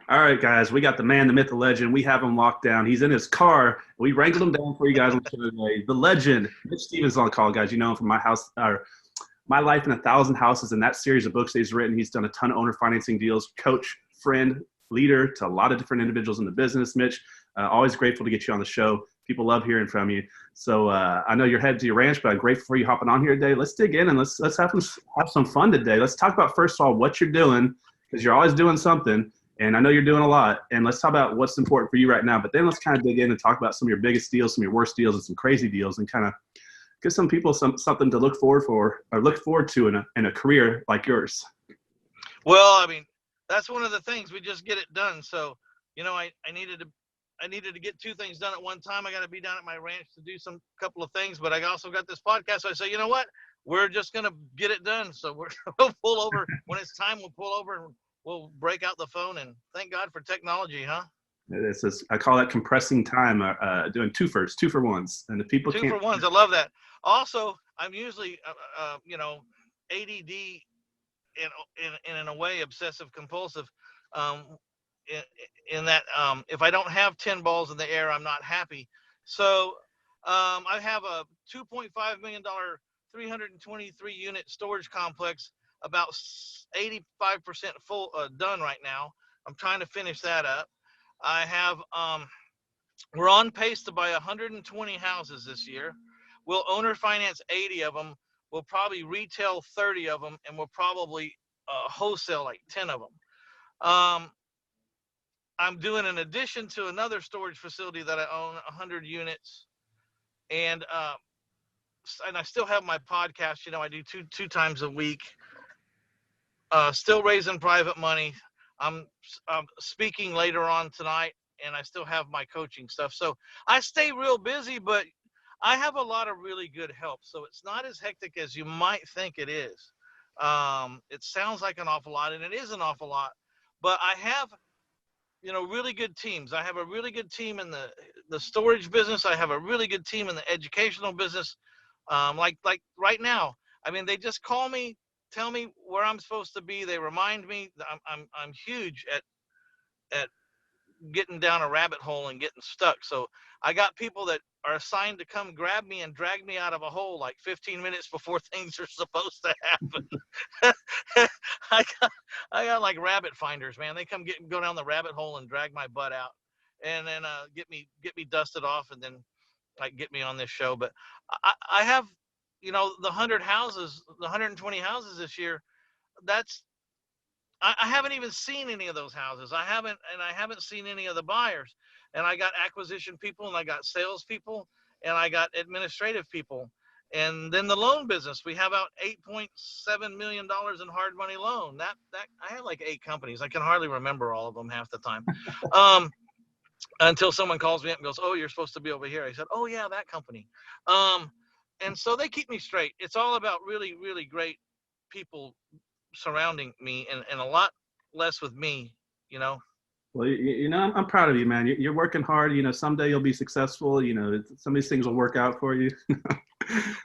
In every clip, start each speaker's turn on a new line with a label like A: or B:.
A: All right, guys, we got the man, the myth, the legend. We have him locked down. He's in his car. We wrangled him down for you guys on the show today. The legend, Mitch Stephen's on the call, guys. You know him from My Life in 1,000 Houses, and that series of books that he's written. He's done a ton of owner financing deals, coach, friend, leader to a lot of different individuals in the business. Mitch, always grateful to get you on the show. People love hearing from you. So I know you're headed to your ranch, but I'm grateful for you hopping on here today. Let's dig in and let's have some fun today. Let's talk about, first of all, what you're doing, because you're always doing something. And I know you're doing a lot. And let's talk about what's important for you right now. But then let's kind of dig in and talk about some of your biggest deals, some of your worst deals, and some crazy deals, and kind of give some people something to look forward to in a career like yours.
B: Well, I mean, that's one of the things. We just get it done. So, you know, I needed to get two things done at one time. I got to be down at my ranch to do some couple of things, but I also got this podcast. So I say, you know what? We're just going to get it done. So we'll pull over when it's time. We'll pull over and we'll break out the phone, and thank God for technology, huh?
A: I call that compressing time, doing two for ones. And the people
B: two for ones. I love that. Also, I'm usually, ADD in a way, obsessive compulsive, in that if I don't have 10 balls in the air, I'm not happy. So I have a $2.5 million, 323 unit storage complex, about 85% full, done right now. I'm trying to finish that up. I have, we're on pace to buy 120 houses this year. We'll owner finance 80 of them. We'll probably retail 30 of them, and we'll probably wholesale like 10 of them. I'm doing an addition to another storage facility that I own, 100 units. And I still have my podcast. You know, I do two times a week. Still raising private money. I'm speaking later on tonight, and I still have my coaching stuff. So I stay real busy, but I have a lot of really good help. So it's not as hectic as you might think it is. It sounds like an awful lot, and it is an awful lot. But I have, really good teams. I have a really good team in the storage business. I have a really good team in the educational business. Like right now, I mean, they just call me, tell me where I'm supposed to be. They remind me that I'm huge at getting down a rabbit hole and getting stuck. So I got people that are assigned to come grab me and drag me out of a hole like 15 minutes before things are supposed to happen. I got like rabbit finders, man. They come go down the rabbit hole and drag my butt out, and then get me dusted off, and then like get me on this show. But I have, the 120 houses this year. I haven't even seen any of those houses. I haven't seen any of the buyers. And I got acquisition people, and I got sales people, and I got administrative people. And then the loan business, we have about $8.7 million in hard money loan. That I have like 8 companies. I can hardly remember all of them half the time. Until someone calls me up and goes, "Oh, you're supposed to be over here." I said, "Oh yeah, that company." And so they keep me straight. It's all about really, really great people surrounding me, and a lot less with me,
A: Well, I'm proud of you, man. You're working hard. Someday you'll be successful. Some of these things will work out for you.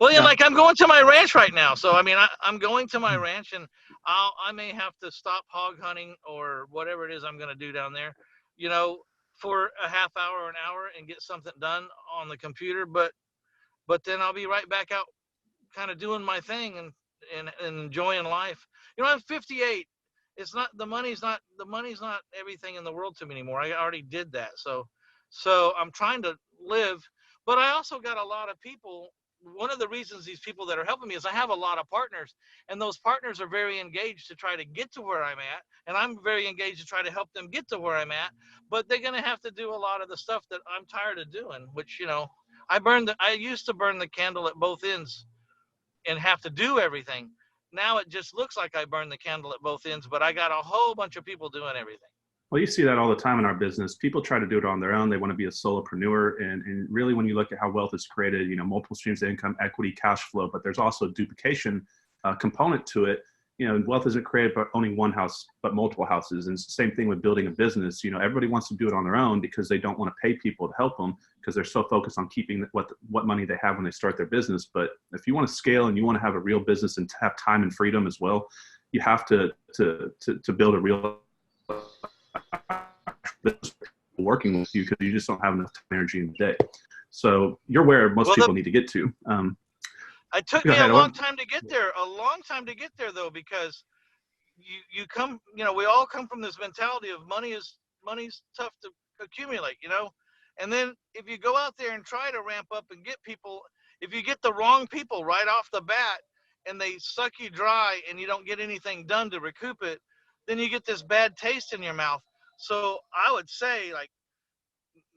B: Well, yeah, like I'm going to my ranch right now. So, I mean, I'm going to my ranch, and I may have to stop hog hunting or whatever it is I'm going to do down there, for a half hour or an hour and get something done on the computer. But then I'll be right back out kind of doing my thing and enjoying life. I'm 58. The money's not everything in the world to me anymore. I already did that. So I'm trying to live, but I also got a lot of people. One of the reasons these people that are helping me is I have a lot of partners, and those partners are very engaged to try to get to where I'm at. And I'm very engaged to try to help them get to where I'm at, but they're going to have to do a lot of the stuff that I'm tired of doing, which, I used to burn the candle at both ends and have to do everything. Now it just looks like I burn the candle at both ends, but I got a whole bunch of people doing everything.
A: Well, you see that all the time in our business. People try to do it on their own. They want to be a solopreneur. And really, when you look at how wealth is created, multiple streams of income, equity, cash flow, but there's also a duplication component to it. Wealth isn't created by owning one house, but multiple houses. And it's the same thing with building a business. Everybody wants to do it on their own because they don't want to pay people to help them because they're so focused on keeping what money they have when they start their business. But if you want to scale and you want to have a real business and have time and freedom as well, you have to build a real working with you because you just don't have enough energy in the day. So you're where most people need to get to.
B: It took me a long time to get there. Though, because you come, we all come from this mentality of money's tough to accumulate, and then if you go out there and try to ramp up and get people, if you get the wrong people right off the bat and they suck you dry and you don't get anything done to recoup it, then you get this bad taste in your mouth. So I would say, like,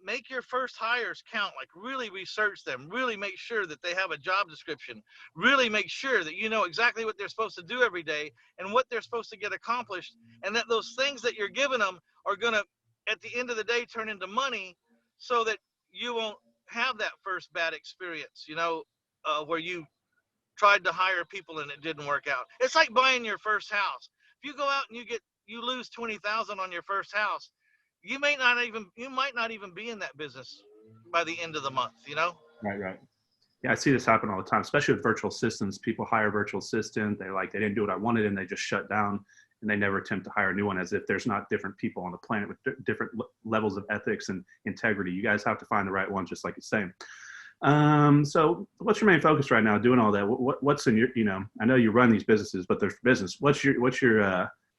B: make your first hires count. Like, really research them, really make sure that they have a job description, really make sure that you know exactly what they're supposed to do every day and what they're supposed to get accomplished, and that those things that you're giving them are going to, at the end of the day, turn into money, so that you won't have that first bad experience, where you tried to hire people and it didn't work out. It's like buying your first house. If you go out and you lose 20,000 on your first house, you might not even be in that business by the end of the month,
A: Right. Yeah, I see this happen all the time, especially with virtual assistants. People hire virtual assistant. They didn't do what I wanted, and they just shut down, and they never attempt to hire a new one, as if there's not different people on the planet with different levels of ethics and integrity. You guys have to find the right one, just like you're saying. So what's your main focus right now doing all that? What's in your, I know you run these businesses, but there's business. What's your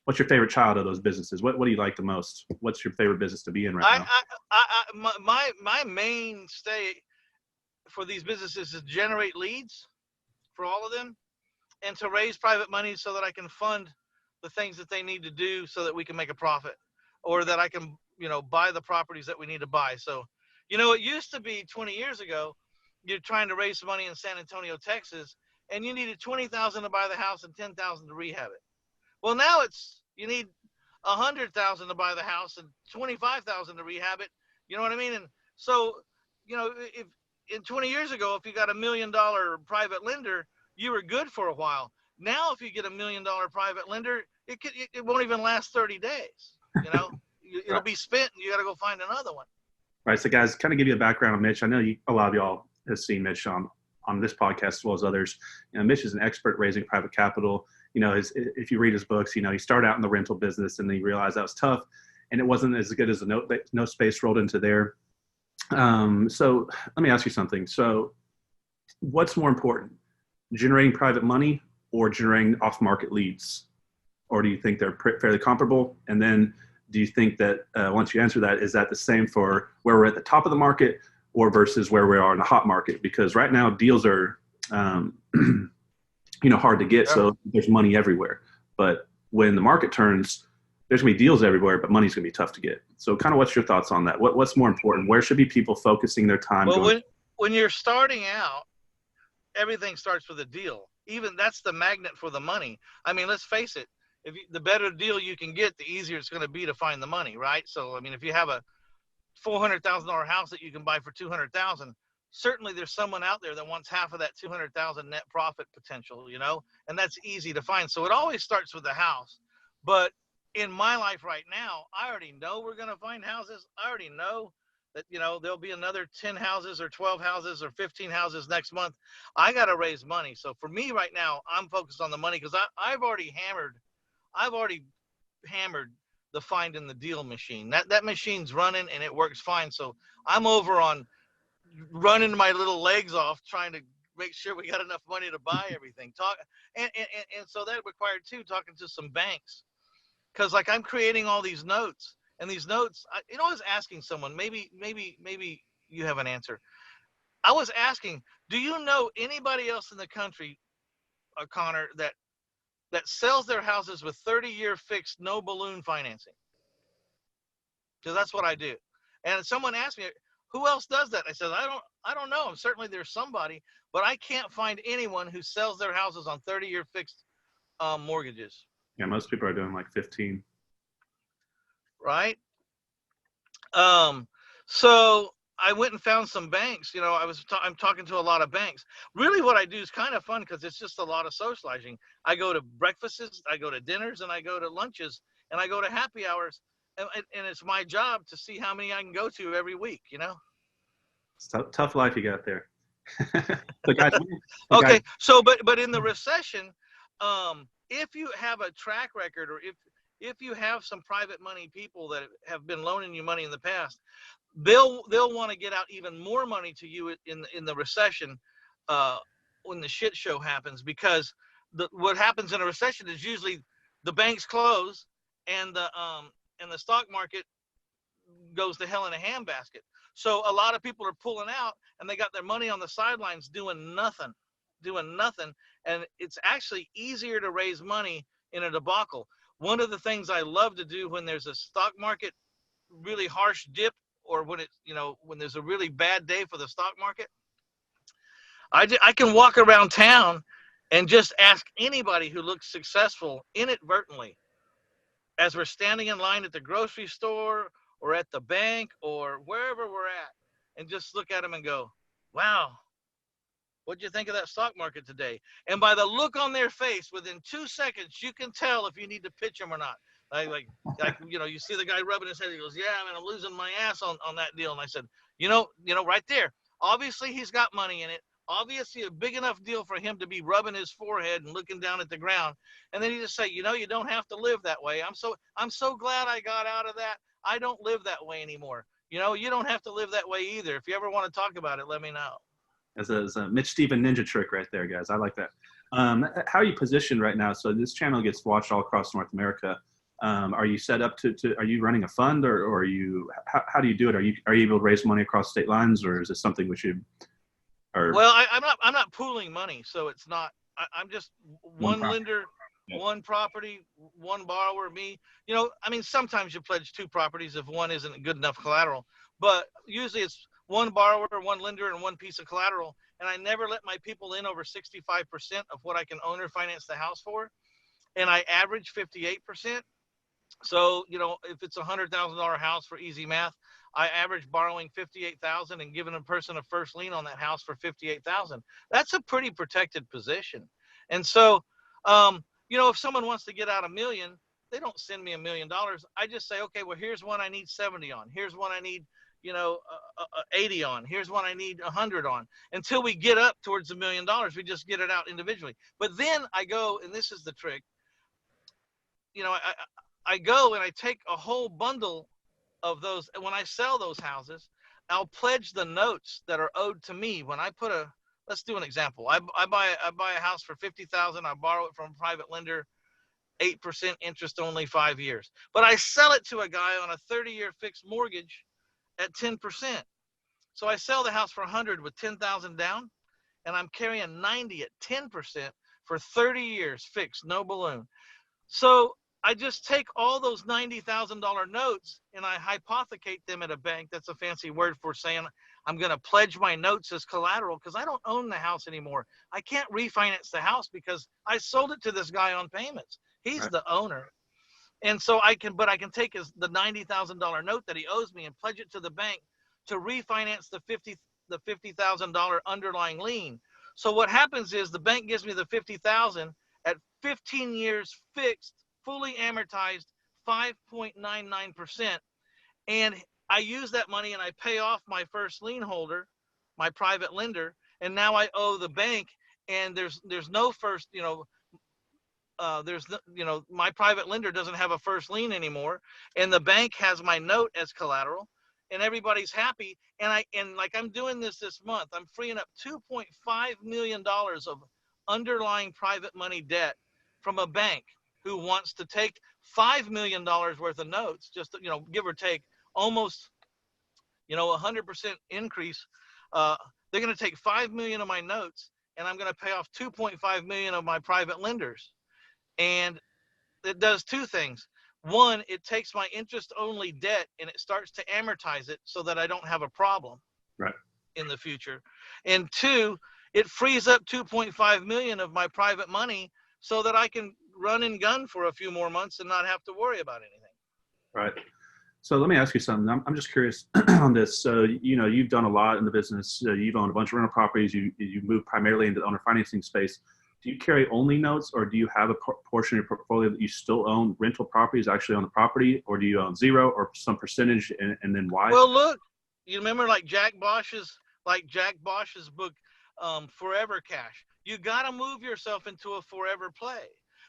A: favorite child of those businesses? What do you like the most? What's your favorite business to be in right now?
B: My mainstay for these businesses is generate leads for all of them, and to raise private money so that I can fund the things that they need to do so that we can make a profit, or that I can, buy the properties that we need to buy. So, it used to be 20 years ago, you're trying to raise money in San Antonio, Texas, and you needed 20,000 to buy the house and 10,000 to rehab it. Well, now you need 100,000 to buy the house and 25,000 to rehab it. You know what I mean? And so, if in 20 years ago, if you got $1 million private lender, you were good for a while. Now, if you get $1 million private lender, it won't even last 30 days. It'll be spent, and you got to go find another one.
A: Right. So, guys, kind of give you a background on Mitch. I know a lot of y'all have seen Mitch on this podcast as well as others. Mitch is an expert raising private capital. If you read his books, he started out in the rental business, and then he realized that was tough, and it wasn't as good as the no space rolled into there. So let me ask you something. So what's more important, generating private money or generating off-market leads? Or do you think they're fairly comparable? And then do you think that once you answer that, is that the same for where we're at the top of the market or versus where we are in the hot market? Because right now deals are, hard to get. Yeah. So there's money everywhere. But when the market turns, there's gonna be deals everywhere, but money's gonna be tough to get. So kind of what's your thoughts on that? What's more important? Where should be people focusing their time?
B: Well, when you're starting out, everything starts with a deal. Even that's the magnet for the money. I mean, let's face it. The better deal you can get, the easier it's going to be to find the money, right? So, I mean, if you have a $400,000 house that you can buy for $200,000, certainly there's someone out there that wants half of that $200,000 net profit potential, and that's easy to find. So it always starts with the house. But in my life right now, I already know we're going to find houses. I already know that, there'll be another 10 houses or 12 houses or 15 houses next month. I got to raise money. So for me right now, I'm focused on the money because I've already hammered the finding the deal machine. That machine's running and it works fine. So I'm over on running my little legs off trying to make sure we got enough money to buy everything. And so that required talking to some banks, because like I'm creating all these notes, and these notes, I was asking someone, maybe you have an answer. I was asking, do you know anybody else in the country, Connor, that sells their houses with 30-year fixed, no balloon financing? Because that's what I do. And someone asked me, who else does that? I said, I don't know. Certainly there's somebody, but I can't find anyone who sells their houses on 30-year fixed mortgages.
A: Yeah, most people are doing like 15.
B: Right. So I went and found some banks. I'm talking to a lot of banks. Really, what I do is kind of fun because it's just a lot of socializing. I go to breakfasts, I go to dinners, and I go to lunches, and I go to happy hours, and it's my job to see how many I can go to every week.
A: It's tough life you got there. So guys,
B: okay.
A: Guys.
B: So, but in the recession, if you have a track record, or if you have some private money people that have been loaning you money in the past, they'll want to get out even more money to you in the recession, when the shit show happens, because what happens in a recession is usually the banks close and the stock market goes to hell in a handbasket. So a lot of people are pulling out and they got their money on the sidelines doing nothing. And it's actually easier to raise money in a debacle. One of the things I love to do when there's a stock market really harsh dip, or when when there's a really bad day for the stock market, I can walk around town and just ask anybody who looks successful inadvertently, as we're standing in line at the grocery store or at the bank or wherever we're at, and just look at them and go, wow, what'd you think of that stock market today? And by the look on their face, within 2 seconds, you can tell if you need to pitch them or not. Like you see the guy rubbing his head. He goes, yeah, man, I'm losing my ass on that deal. And I said, right there, obviously he's got money in it. Obviously a big enough deal for him to be rubbing his forehead and looking down at the ground. And then he just say, you don't have to live that way. I'm so glad I got out of that. I don't live that way anymore. You don't have to live that way either. If you ever want to talk about it, let me know.
A: As a Mitch Stephen ninja trick right there, guys. I like that. How are you positioned right now? So this channel gets watched all across North America. Are you set up are you running a fund, or are you, how do you do it? Are you able to raise money across state lines, or is it something which you are?
B: Well, I'm not pooling money. So it's not, I'm just one lender, yep, one property, one borrower, me. Sometimes you pledge 2 properties if one isn't good enough collateral, but usually it's one borrower, one lender, and one piece of collateral. And I never let my people in over 65% of what I can owner finance the house for. And I average 58%. So, if it's $100,000 house, for easy math, I average borrowing $58,000 and giving a person a first lien on that house for $58,000. That's a pretty protected position. And so, if someone wants to get out $1 million, they don't send me $1 million. I just say, okay, well, here's one I need 70 on. Here's one I need 80 on. Here's one I need 100 on. Until we get up towards $1 million, we just get it out individually. But then I go, and this is the trick, I go and I take a whole bundle of those. And when I sell those houses, I'll pledge the notes that are owed to me. When I put let's do an example. I buy a house for $50,000. I borrow it from a private lender, 8% interest only, 5 years. But I sell it to a guy on a 30-year fixed mortgage at 10%. So I sell the house for 100 with 10,000 down, and I'm carrying 90 at 10% for 30 years fixed, no balloon. So I just take all those $90,000 notes and I hypothecate them at a bank. That's a fancy word for saying I'm going to pledge my notes as collateral, because I don't own the house anymore. I can't refinance the house because I sold it to this guy on payments. He's right, the owner. And so I can take the $90,000 note that he owes me and pledge it to the bank to refinance the $50,000 underlying lien. So what happens is the bank gives me the $50,000 at 15 years fixed, fully amortized, 5.99%. And I use that money and I pay off my first lien holder, my private lender, and now I owe the bank. And there's no first, my private lender doesn't have a first lien anymore, and the bank has my note as collateral, and everybody's happy. And like I'm doing this month, I'm freeing up $2.5 million of underlying private money debt from a bank who wants to take $5 million worth of notes, just, give or take almost, 100% increase. They're going to take $5 million of my notes, and I'm going to pay off $2.5 million of my private lenders. And it does 2 things. One, it takes my interest only debt and it starts to amortize it so that I don't have a problem
A: right
B: in the future. And 2, it frees up $2.5 million of my private money so that I can run and gun for a few more months and not have to worry about anything.
A: Right. So let me ask you something. I'm just curious on this. So, you've done a lot in the business. You've owned a bunch of rental properties. You moved primarily into the owner financing space. Do you carry only notes, or do you have a portion of your portfolio that you still own rental properties actually on the property, or do you own 0 or some percentage, and then why?
B: Well, look, you remember like Jack Bosch's book, Forever Cash. You got to move yourself into a forever play.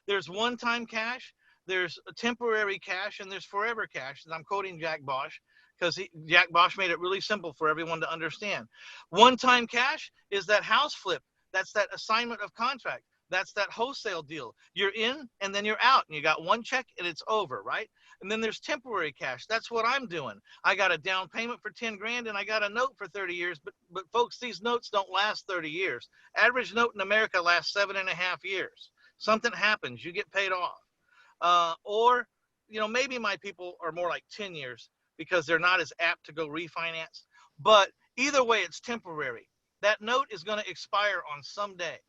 B: There's one-time cash, there's a temporary cash and there's forever cash. And I'm quoting Jack Bosch because Jack Bosch made it really simple for everyone to understand. One-time cash is that house flip. That's that assignment of contract. That's that wholesale deal. You're in and then you're out and you got one check and it's over, right? And then there's temporary cash. That's what I'm doing. I got a down payment for 10 grand and I got a note for 30 years. But folks, these notes don't last 30 years. Average note in America lasts 7.5 years. Something happens, you get paid off. Or, maybe my people are more like 10 years because they're not as apt to go refinance. But either way, it's temporary. That note is going to expire on some day.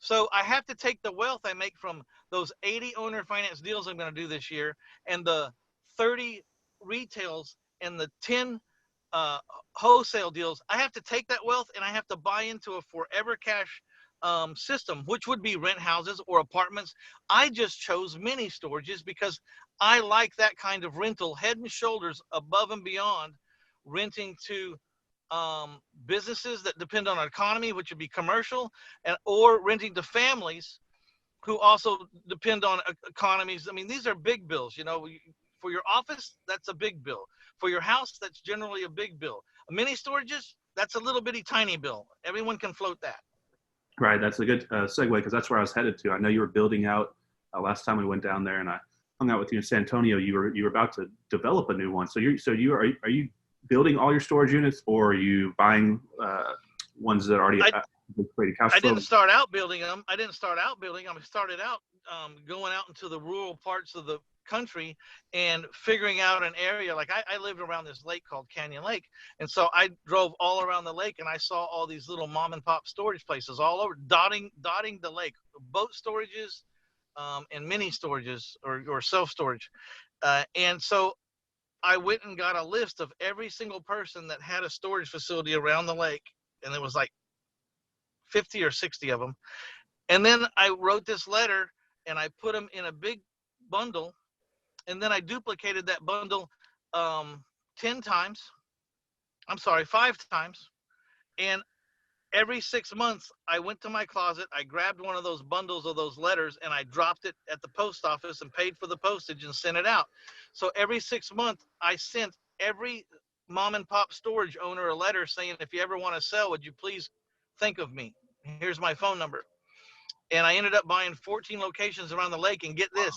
B: So I have to take the wealth I make from those 80 owner finance deals I'm going to do this year and the 30 retails and the 10 wholesale deals. I have to take that wealth and I have to buy into a forever cash system, which would be rent houses or apartments. I just chose mini storages because I like that kind of rental, head and shoulders above and beyond renting to businesses that depend on economy, which would be commercial, or renting to families who also depend on economies. I mean, these are big bills. For your office, that's a big bill. For your house, that's generally a big bill. Mini storages, that's a little bitty tiny bill. Everyone can float that.
A: Right. That's a good segue because that's where I was headed to. I know you were building out last time we went down there, and I hung out with you in San Antonio. You were about to develop a new one. So are you building all your storage units, or are you buying ones that are already created cash flow?
B: I didn't start out building them. I started out going out into the rural parts of the country and figuring out an area. Like I lived around this lake called Canyon Lake. And so I drove all around the lake and I saw all these little mom and pop storage places all over, dotting the lake, boat storages and mini storages or self-storage. And so I went and got a list of every single person that had a storage facility around the lake. And there was like 50 or 60 of them. And then I wrote this letter and I put them in a big bundle. And then I duplicated that bundle 5 times. And every 6 months, I went to my closet, I grabbed one of those bundles of those letters, and I dropped it at the post office and paid for the postage and sent it out. So every 6 months, I sent every mom and pop storage owner a letter saying, if you ever want to sell, would you please think of me? Here's my phone number. And I ended up buying 14 locations around the lake. And get this,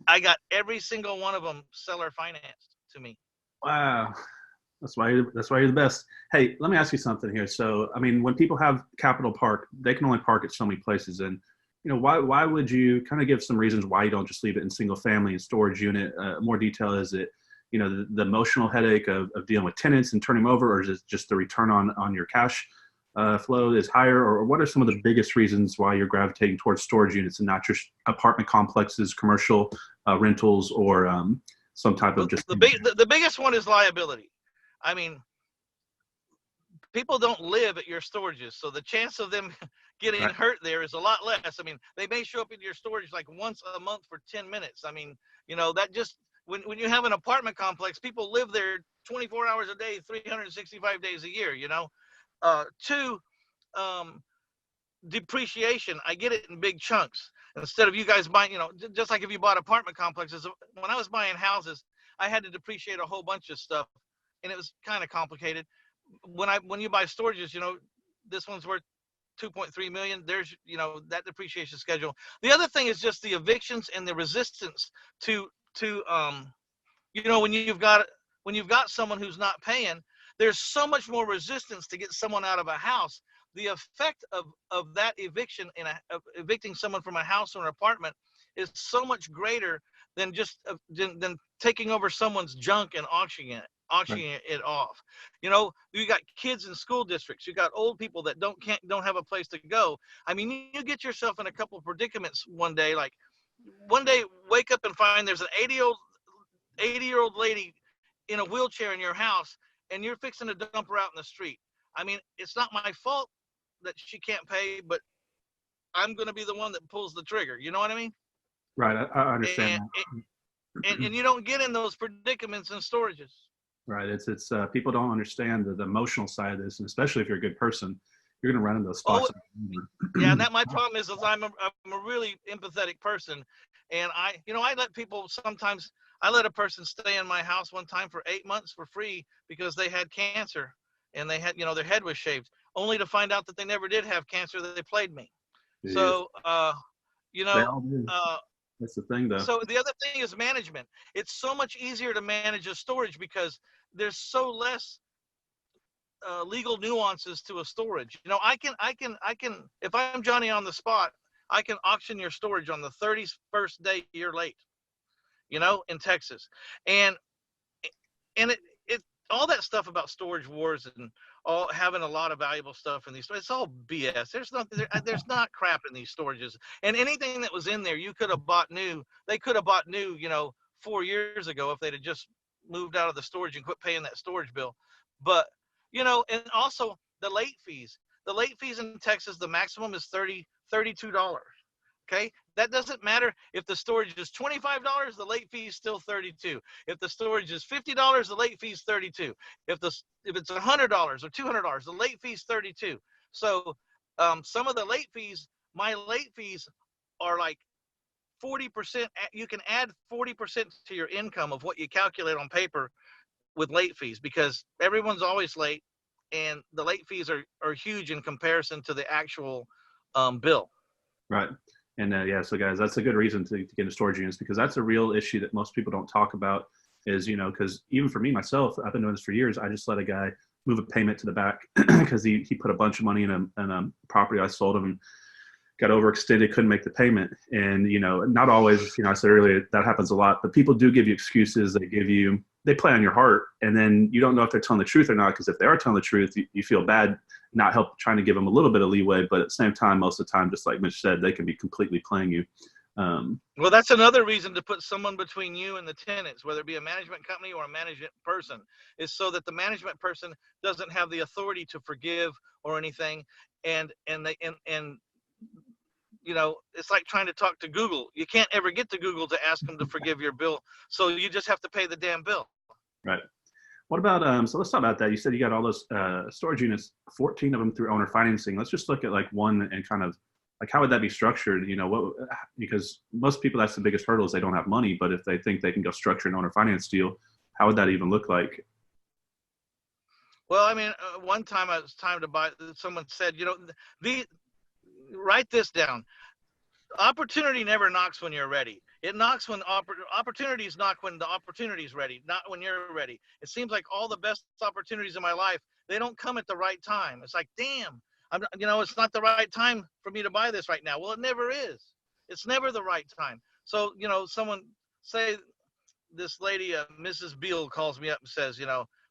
B: I got every single one of them seller financed to me.
A: Wow. That's why you're the best. Hey, let me ask you something here. So, I mean, when people have capital park, they can only park at so many places. And, why would you kind of give some reasons why you don't just leave it in single family and storage unit? More detail, is it, the emotional headache of dealing with tenants and turning them over, or is it just the return on your cash flow is higher? Or what are some of the biggest reasons why you're gravitating towards storage units and not just apartment complexes, commercial rentals, or some type of just...
B: The biggest one is liability. I mean, people don't live at your storages, so the chance of them getting hurt there is a lot less. I mean, they may show up in your storage like once a month for 10 minutes. I mean, that just, when you have an apartment complex, people live there 24 hours a day, 365 days a year, Two, depreciation. I get it in big chunks. Instead of you guys buying, just like if you bought apartment complexes, when I was buying houses, I had to depreciate a whole bunch of stuff. And it was kind of complicated. When you buy storages, this one's worth 2.3 million. There's, that depreciation schedule. The other thing is just the evictions and the resistance to when you've got someone who's not paying, there's so much more resistance to get someone out of a house. The effect of that eviction of evicting someone from a house or an apartment is so much greater than just than taking over someone's junk and auctioning it off. You got kids in school districts, you got old people that don't have a place to go. I mean, you get yourself in a couple of predicaments one day. Like one day, wake up and find there's an 80-year-old lady in a wheelchair in your house, and you're fixing to dump her out in the street. I mean, it's not my fault that she can't pay, but I'm going to be the one that pulls the trigger. You know what I mean?
A: Right. I understand
B: and you don't get in those predicaments in storages.
A: Right. It's people don't understand the emotional side of this, and especially if you're a good person, you're going to run into those spots.
B: Yeah, and my problem is I'm a really empathetic person, And I let people sometimes. I let a person stay in my house one time for 8 months for free because they had cancer and they had, their head was shaved, only to find out that they never did have cancer. That they played me.
A: Jeez.
B: So,
A: They all do.
B: uh,
A: That's the thing, though.
B: so the other thing is management. It's so much easier to manage a storage because there's so less legal nuances to a storage. I can, if I'm Johnny on the spot, I can auction your storage on the 31st day you're late, in Texas. And it all that stuff about storage wars and all having a lot of valuable stuff in these, it's all BS. There's not crap in these storages. And anything that was in there, you could have bought new. They could have bought new, 4 years ago if they'd have just moved out of the storage and quit paying that storage bill. But, and also the late fees. The late fees in Texas, the maximum is $32. Okay, that doesn't matter if the storage is $25, the late fee is still $32. If the storage is $50, the late fee is $32. If it's $100 or $200, the late fee is $32. So some of the late fees, my late fees are like 40%. You can add 40% to your income of what you calculate on paper with late fees, because everyone's always late, and the late fees are huge in comparison to the actual bill.
A: Right. And yeah, so guys, that's a good reason to get into storage units, because that's a real issue that most people don't talk about is, because even for me, myself, I've been doing this for years. I just let a guy move a payment to the back because he put a bunch of money in a property I sold him, and got overextended, couldn't make the payment. And, not always, I said earlier, that happens a lot, but people do give you excuses. They play on your heart, and then you don't know if they're telling the truth or not, because if they are telling the truth, you feel bad not trying to give them a little bit of leeway, but at the same time, most of the time, just like Mitch said, they can be completely playing you.
B: Well, that's another reason to put someone between you and the tenants, whether it be a management company or a management person, is so that the management person doesn't have the authority to forgive or anything. And it's like trying to talk to Google. You can't ever get to Google to ask them to forgive your bill. So you just have to pay the damn bill.
A: Right. What about, so let's talk about that. You said you got all those storage units, 14 of them through owner financing. Let's just look at like one and kind of like, how would that be structured? Because most people, that's the biggest hurdle is they don't have money, but if they think they can go structure an owner finance deal, how would that even look like?
B: Well, I mean, one time it was time to buy, someone said, write this down. Opportunity never knocks when you're ready. It knocks when opportunities knock when the opportunity is ready, not when you're ready. It seems like all the best opportunities in my life, they don't come at the right time. It's like, damn, it's not the right time for me to buy this right now. Well, it never is. It's never the right time. So, someone say this lady, Mrs. Beal, calls me up and says,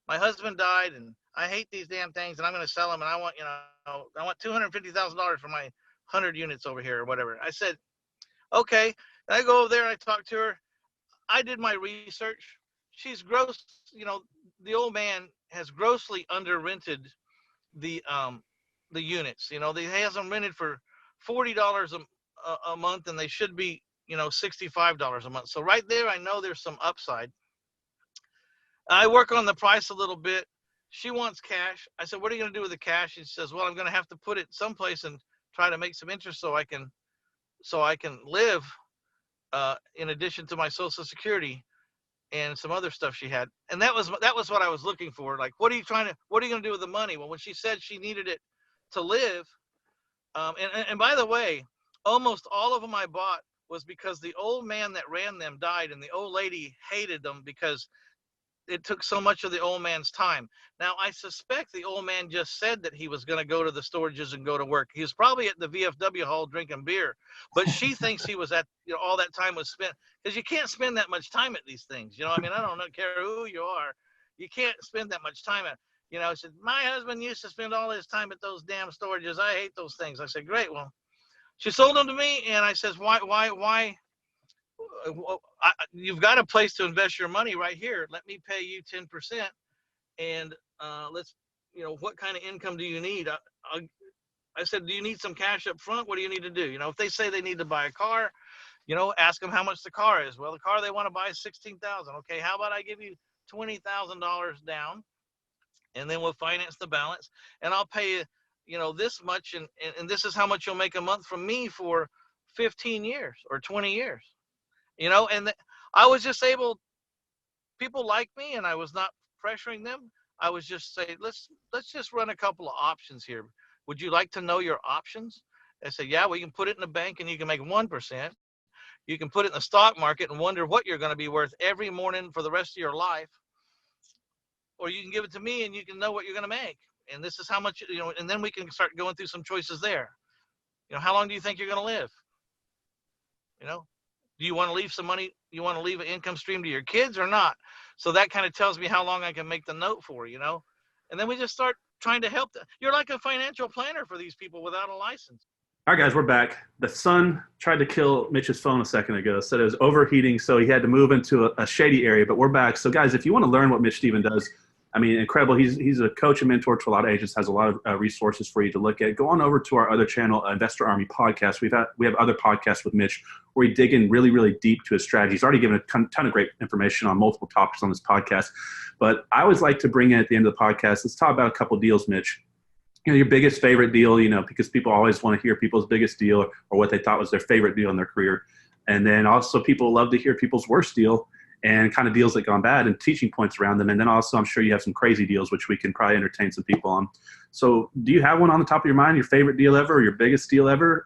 B: my husband died and I hate these damn things and I'm going to sell them, and I want $250,000 for my 100 units over here or whatever. I said, okay. And I go over there and I talk to her. I did my research. She's the old man has grossly under rented the units. He has them rented for $40 a month, and they should be, $65 a month. So right there, I know there's some upside. I work on the price a little bit. She wants cash. I said, what are you going to do with the cash? She says, well, I'm going to have to put it someplace and try to make some interest so I can live in addition to my Social Security and some other stuff she had. And that was what I was looking for. Like, what are you going to do with the money? Well, when she said she needed it to live, and by the way, almost all of them I bought was because the old man that ran them died, and the old lady hated them because it took so much of the old man's time. Now, I suspect the old man just said that he was going to go to the storages and go to work. He was probably at the VFW hall drinking beer, but she thinks he was at, all that time was spent, because you can't spend that much time at these things. I don't care who you are. You can't spend that much time at, I said, my husband used to spend all his time at those damn storages. I hate those things. I said, great. Well, she sold them to me. And I says, why? You've got a place to invest your money right here. Let me pay you 10%. And let's, what kind of income do you need? I said, do you need some cash up front? What do you need to do? If they say they need to buy a car, ask them how much the car is. Well, the car they want to buy is $16,000. Okay, how about I give you $20,000 down, and then we'll finance the balance, and I'll pay you, this much, and this is how much you'll make a month from me for 15 years or 20 years. And I was just able, people like me, and I was not pressuring them. I was just saying, let's just run a couple of options here. Would you like to know your options? I said, yeah, we can put it in the bank and you can make 1%. You can put it in the stock market and wonder what you're going to be worth every morning for the rest of your life. Or you can give it to me and you can know what you're going to make. And this is how much, and then we can start going through some choices there. How long do you think you're going to live? Do you want to leave some money? You want to leave an income stream to your kids or not? So that kind of tells me how long I can make the note for, and then we just start trying to help them. You're like a financial planner for these people without a license.
A: All right, guys, we're back. The son tried to kill Mitch's phone a second ago, said it was overheating, so he had to move into a shady area, but we're back. So, guys, if you want to learn what Mitch Stephen does, I mean, incredible. He's a coach and mentor to a lot of agents, has a lot of resources for you to look at. Go on over to our other channel, Investor Army Podcast. We have other podcasts with Mitch where we dig in really, really deep to his strategy. He's already given a ton of great information on multiple topics on this podcast. But I always like to bring in at the end of the podcast, let's talk about a couple deals, Mitch. Your biggest favorite deal, because people always want to hear people's biggest deal or what they thought was their favorite deal in their career. And then also people love to hear people's worst deal and kind of deals that gone bad and teaching points around them. And then also I'm sure you have some crazy deals, which we can probably entertain some people on. So do you have one on the top of your mind, your favorite deal ever or your biggest deal ever?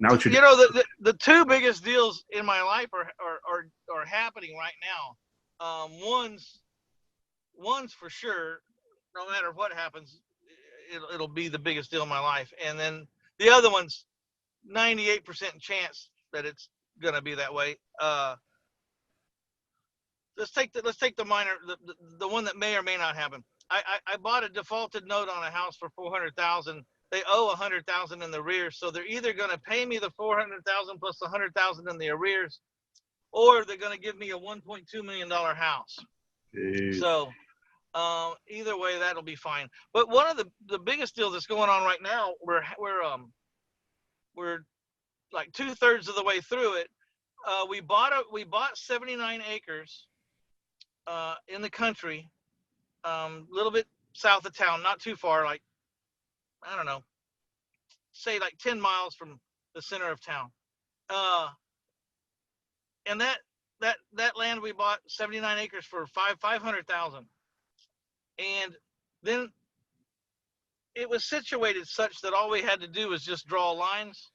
A: Now that
B: the two biggest deals in my life are happening right now. One's for sure, no matter what happens, it'll be the biggest deal in my life. And then the other one's 98% chance that it's going to be that way. Let's take the minor, the one that may or may not happen. I bought a defaulted note on a house for $400,000. They owe $100,000 in the arrears, so they're either going to pay me the $400,000 plus the $100,000 in the arrears, or they're going to give me a $1.2 million house.
A: Jeez.
B: So either way, that'll be fine. But one of the biggest deals that's going on right now, we're like 2/3 of the way through it. We bought 79 acres in the country, a little bit south of town, not too far, like, I don't know, say like 10 miles from the center of town. And that land we bought 79 acres for $500,000. And then it was situated such that all we had to do was just draw lines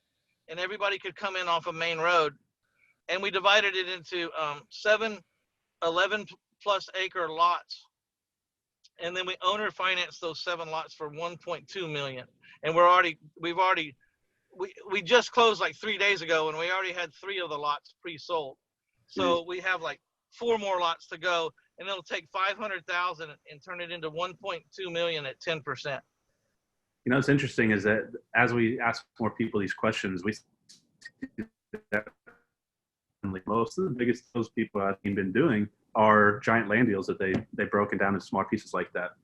B: and everybody could come in off a main road. And we divided it into 7 11 plus acre lots. And then we owner financed those 7 lots for $1.2 million. And we just closed like 3 days ago and we already had 3 of the lots pre-sold. So we have like 4 more lots to go, and it'll take $500,000 and turn it into $1.2 million at 10%.
A: What's interesting is that as we ask more people these questions, we see that most of the biggest those people I've been doing are giant land deals that they've broken down into smaller pieces like that.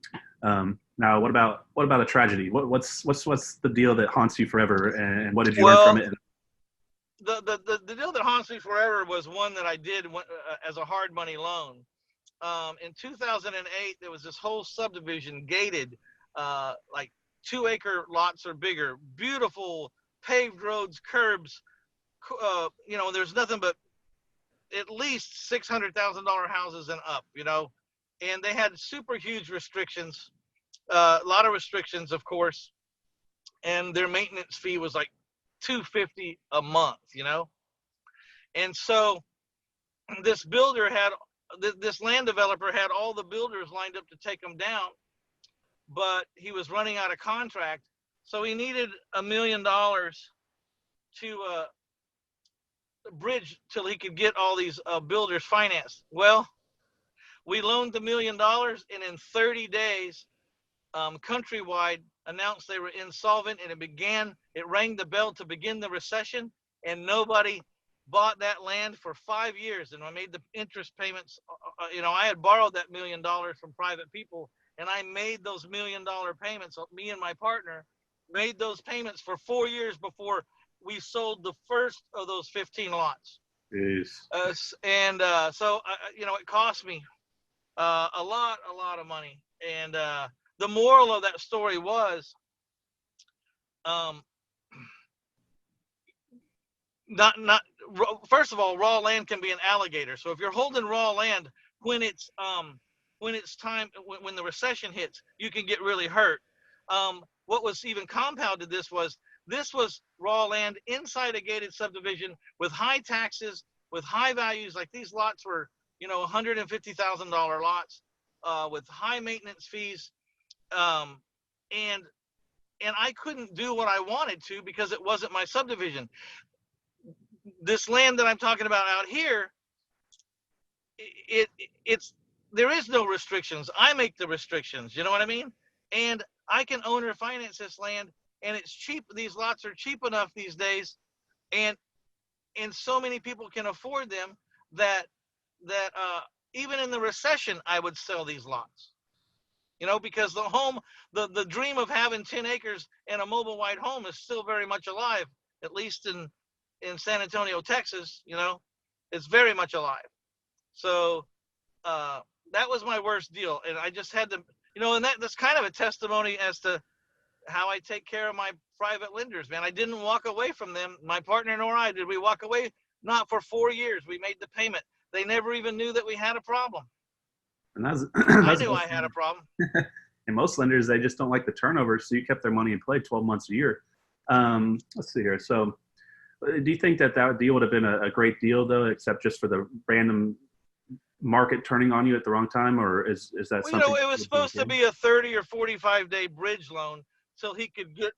A: Now, what about a tragedy? What's the deal that haunts you forever, and what did you learn from it?
B: The deal that haunts me forever was one that I did as a hard money loan. In 2008, there was this whole subdivision gated, like 2-acre lots or bigger, beautiful paved roads, curbs. There's nothing but at least $600,000 houses and up, and they had super huge restrictions, a lot of restrictions, of course, and their maintenance fee was like $250 a month, and so this land developer had all the builders lined up to take them down, but he was running out of contract, so he needed $1 million to bridge till he could get all these builders financed. Well, we loaned $1 million, and in 30 days, Countrywide announced they were insolvent, and it rang the bell to begin the recession, and nobody bought that land for 5 years. And I made the interest payments. I had borrowed that $1 million from private people, and I made those $1 million payments. Me and my partner made those payments for 4 years before we sold the first of those 15 lots.
A: Jeez.
B: So it cost me a lot of money. And the moral of that story was, first of all, raw land can be an alligator. So if you're holding raw land when it's time, when the recession hits, you can get really hurt. What was even compounded this was raw land inside a gated subdivision with high taxes, with high values. Like these lots were, $150,000 lots with high maintenance fees, and I couldn't do what I wanted to because it wasn't my subdivision. This land that I'm talking about out here, it's there is no restrictions. I make the restrictions. You know what I mean? And I can own or finance this land, and it's cheap. These lots are cheap enough these days, and so many people can afford them that even in the recession, I would sell these lots. Because the dream of having 10 acres and a mobile wide home is still very much alive, at least in San Antonio, Texas. It's very much alive. So that was my worst deal, and I just had to, and that's kind of a testimony as to how I take care of my private lenders, man. I didn't walk away from them. My partner nor I did we walk away. Not for 4 years. We made the payment. They never even knew that we had a problem.
A: And that's
B: I knew I had a problem.
A: And most lenders, they just don't like the turnover, so you kept their money in play 12 months a year. Let's see here. So do you think that deal would have been a great deal, though, except just for the random market turning on you at the wrong time, or is that something?
B: It was supposed to be a 30 or 45-day bridge loan till he could get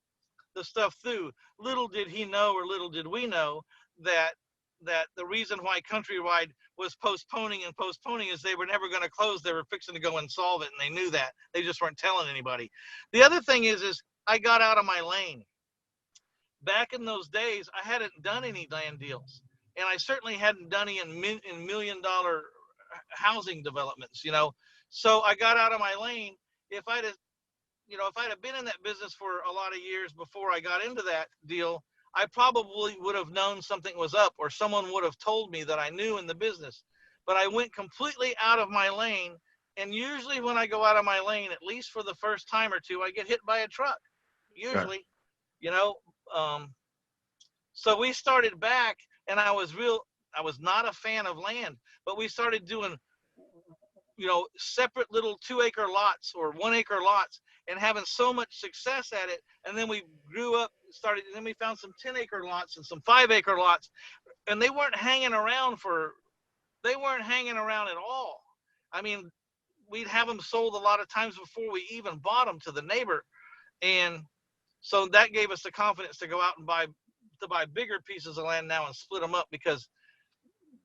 B: the stuff through. Little did he know, or little did we know, that the reason why Countrywide was postponing is they were never going to close. They were fixing to go insolvent, and they knew that. They just weren't telling anybody. The other thing is I got out of my lane. Back in those days, I hadn't done any land deals, and I certainly hadn't done any in million-dollar housing developments, So I got out of my lane. If I'd have been in that business for a lot of years before I got into that deal, I probably would have known something was up, or someone would have told me that I knew in the business. But I went completely out of my lane, and usually when I go out of my lane, at least for the first time or two, I get hit by a truck. Usually, so we started back, and I was not a fan of land, but we started doing, separate little 2-acre lots or 1-acre lots, and having so much success at it. And then we grew up, and then we found some 10-acre lots and some 5-acre lots, and they weren't hanging around at all. I mean, we'd have them sold a lot of times before we even bought them to the neighbor. And so that gave us the confidence to go out and buy bigger pieces of land now and split them up, because